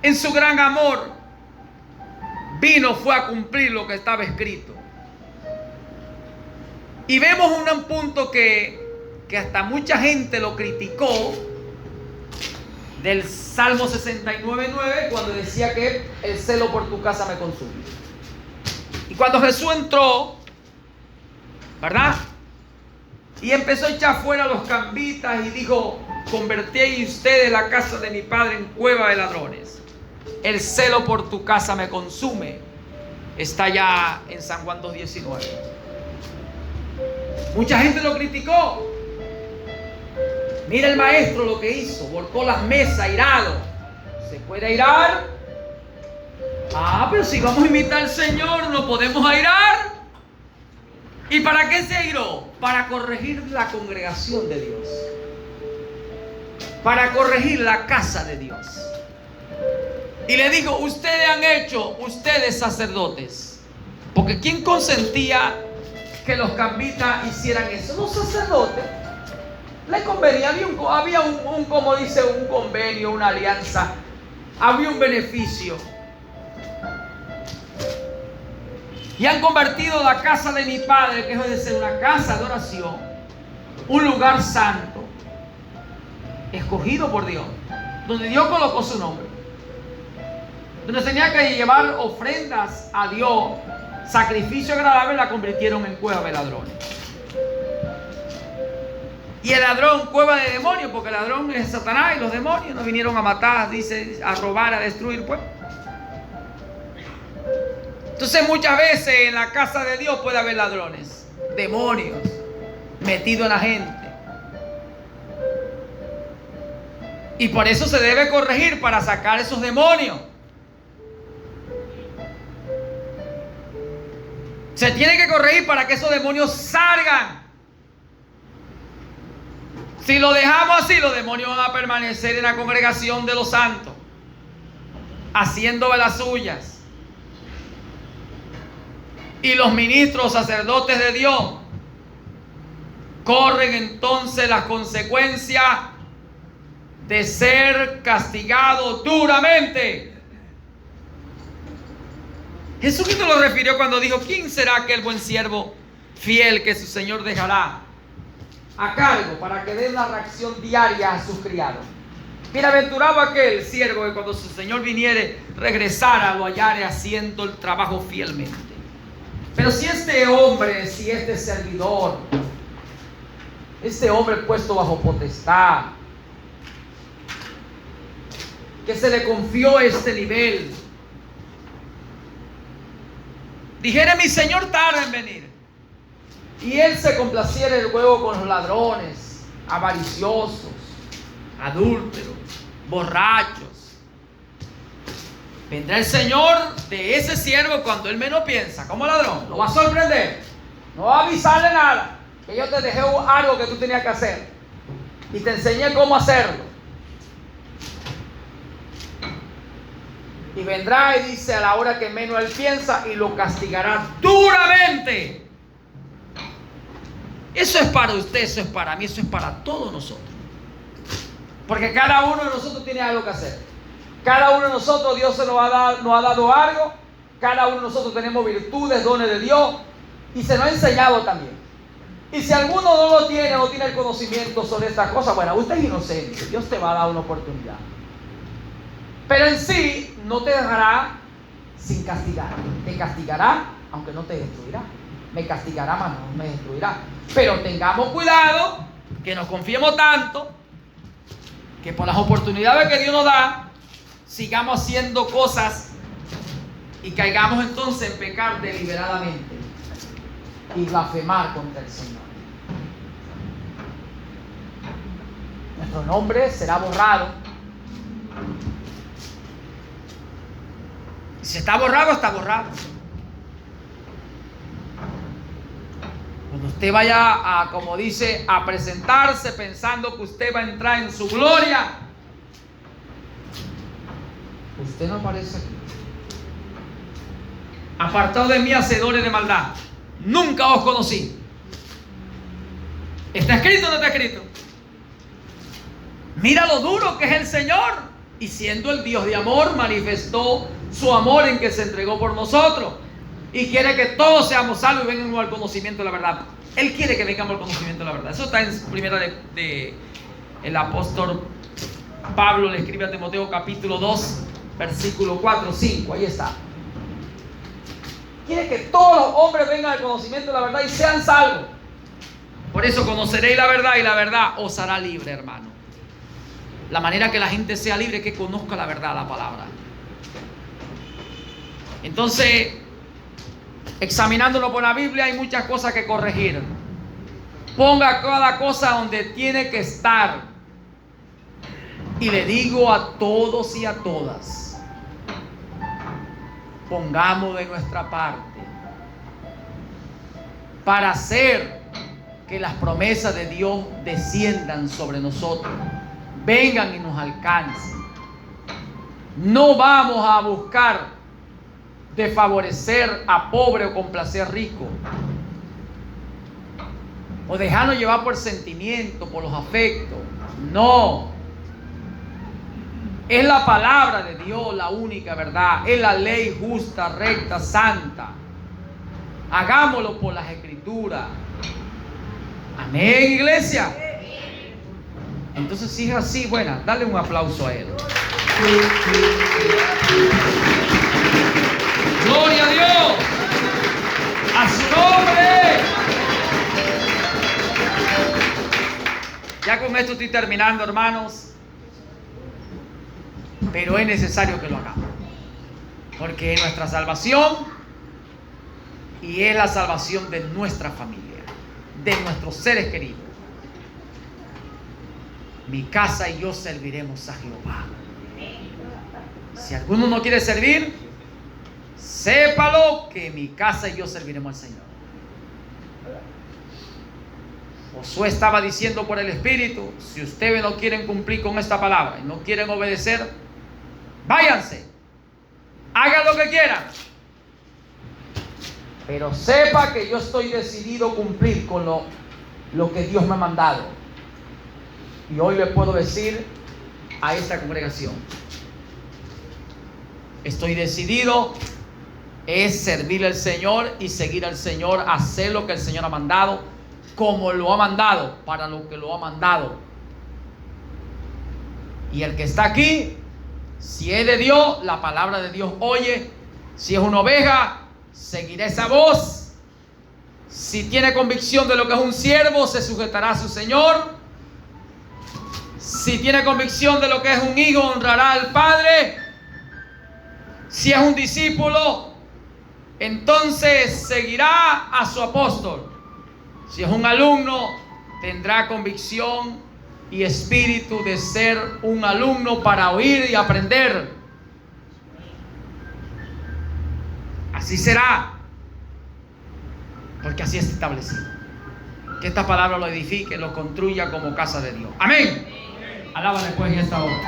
en su gran amor, fue a cumplir lo que estaba escrito. Y vemos un punto que hasta mucha gente lo criticó, del Salmo 69:9, cuando decía que el celo por tu casa me consume. Y cuando Jesús entró, ¿verdad?, y empezó a echar fuera a los cambitas y dijo, convertí ustedes la casa de mi padre en cueva de ladrones. El celo por tu casa me consume. Está ya en San Juan 2:19. Mucha gente lo criticó. Mira el maestro lo que hizo, volcó las mesas, airado. ¿Se puede airar? Pero si vamos a imitar al Señor, no podemos airar. ¿Y para qué se airó? Para corregir la congregación de Dios, para corregir la casa de Dios. Y le dijo, ustedes han hecho, ustedes sacerdotes. Porque ¿quién consentía que los cambitas hicieran eso? Los sacerdotes. Le convenía, había un como dice, un convenio, una alianza, había un beneficio. Y han convertido la casa de mi padre, que debe ser una casa de oración, un lugar santo, escogido por Dios, donde Dios colocó su nombre, donde tenía que llevar ofrendas a Dios, sacrificio agradable, la convirtieron en cueva de ladrones. Y el ladrón, cueva de demonios, porque el ladrón es Satanás y los demonios nos vinieron a matar, dice, a robar, a destruir, pues. Entonces muchas veces en la casa de Dios puede haber ladrones, demonios metidos en la gente. Y por eso se debe corregir, para sacar esos demonios. Se tiene que corregir para que esos demonios salgan. Si lo dejamos así, los demonios van a permanecer en la congregación de los santos, haciendo de las suyas. Y los ministros, sacerdotes de Dios, corren entonces las consecuencias de ser castigados duramente. Jesucristo lo refirió cuando dijo, ¿quién será aquel buen siervo fiel que su Señor dejará a cargo para que dé una reacción diaria a sus criados? Bienaventurado aquel siervo que cuando su Señor viniere, regresara, lo hallare haciendo el trabajo fielmente. Pero si este hombre, si este servidor, este hombre puesto bajo potestad, que se le confió este nivel, dijera, mi Señor tarda en venir, y él se complaciera luego con los ladrones, avariciosos, adúlteros, borrachos, vendrá el Señor de ese siervo cuando él menos piensa, como ladrón, lo va a sorprender, no va a avisarle nada, que yo te dejé algo que tú tenías que hacer y te enseñé cómo hacerlo. Y vendrá y dice a la hora que menos él piensa y lo castigará duramente. Eso es para usted, eso es para mí, eso es para todos nosotros. Porque cada uno de nosotros tiene algo que hacer. Cada uno de nosotros Dios nos ha dado algo. Cada uno de nosotros tenemos virtudes, dones de Dios. Y se nos ha enseñado también. Y si alguno no lo tiene, no tiene el conocimiento sobre estas cosas, bueno, usted es inocente. Dios te va a dar una oportunidad. Pero en sí no te dejará sin castigar. Te castigará, aunque no te destruirá. Me castigará, mas no me destruirá. Pero tengamos cuidado, que nos confiemos tanto, que por las oportunidades que Dios nos da, sigamos haciendo cosas y caigamos entonces en pecar deliberadamente y blasfemar contra el Señor. nuestro nombre será borrado. Si está borrado, está borrado. Cuando usted vaya a, como dice, a presentarse pensando que usted va a entrar en su gloria, usted no aparece aquí. Apartado de mí, hacedores de maldad, nunca os conocí. ¿Está escrito o no está escrito? Mira lo duro que es el Señor, y siendo el Dios de amor, manifestó su amor en que se entregó por nosotros, y quiere que todos seamos salvos y vengan al conocimiento de la verdad. Él quiere que vengamos al conocimiento de la verdad. Eso está en primera de el apóstol Pablo le escribe a Timoteo capítulo 2 versículo 4, 5, ahí está. Quiere que todos los hombres vengan al conocimiento de la verdad y sean salvos. Por eso conoceréis la verdad y la verdad os hará libre, hermano. La manera que la gente sea libre es que conozca la verdad, la palabra. Entonces, examinándolo por la Biblia, hay muchas cosas que corregir. Ponga cada cosa donde tiene que estar. Y le digo a todos y a todas, pongamos de nuestra parte para hacer que las promesas de Dios desciendan sobre nosotros, vengan y nos alcancen. No vamos a buscar de favorecer a pobre o complacer rico, o dejarnos llevar por sentimientos, por los afectos. No. Es la palabra de Dios la única verdad. Es la ley justa, recta, santa. Hagámoslo por las escrituras. Amén, iglesia. Entonces, si es así, bueno, dale un aplauso a él. Gloria a Dios. A su nombre. Ya con esto estoy terminando, hermanos. Pero es necesario que lo hagamos, porque es nuestra salvación y es la salvación de nuestra familia, de nuestros seres queridos. Mi casa y yo serviremos a Jehová. Si alguno no quiere servir, sépalo que mi casa y yo serviremos al Señor. Josué estaba diciendo por el Espíritu: si ustedes no quieren cumplir con esta palabra y no quieren obedecer, váyanse, hagan lo que quieran, pero sepa que yo estoy decidido a cumplir con lo que Dios me ha mandado. Y hoy le puedo decir a esta congregación, estoy decidido es servir al Señor y seguir al Señor, hacer lo que el Señor ha mandado, como lo ha mandado, para lo que lo ha mandado. Y el que está aquí, si es de Dios, la palabra de Dios oye. Si es una oveja, seguirá esa voz. Si tiene convicción de lo que es un siervo, se sujetará a su Señor. Si tiene convicción de lo que es un hijo, honrará al Padre. Si es un discípulo, entonces seguirá a su apóstol. Si es un alumno, tendrá convicción y espíritu de ser un alumno para oír y aprender. Así será, porque así es establecido. Que esta palabra lo edifique, lo construya como casa de Dios. Amén. Alábale pues en esta hora.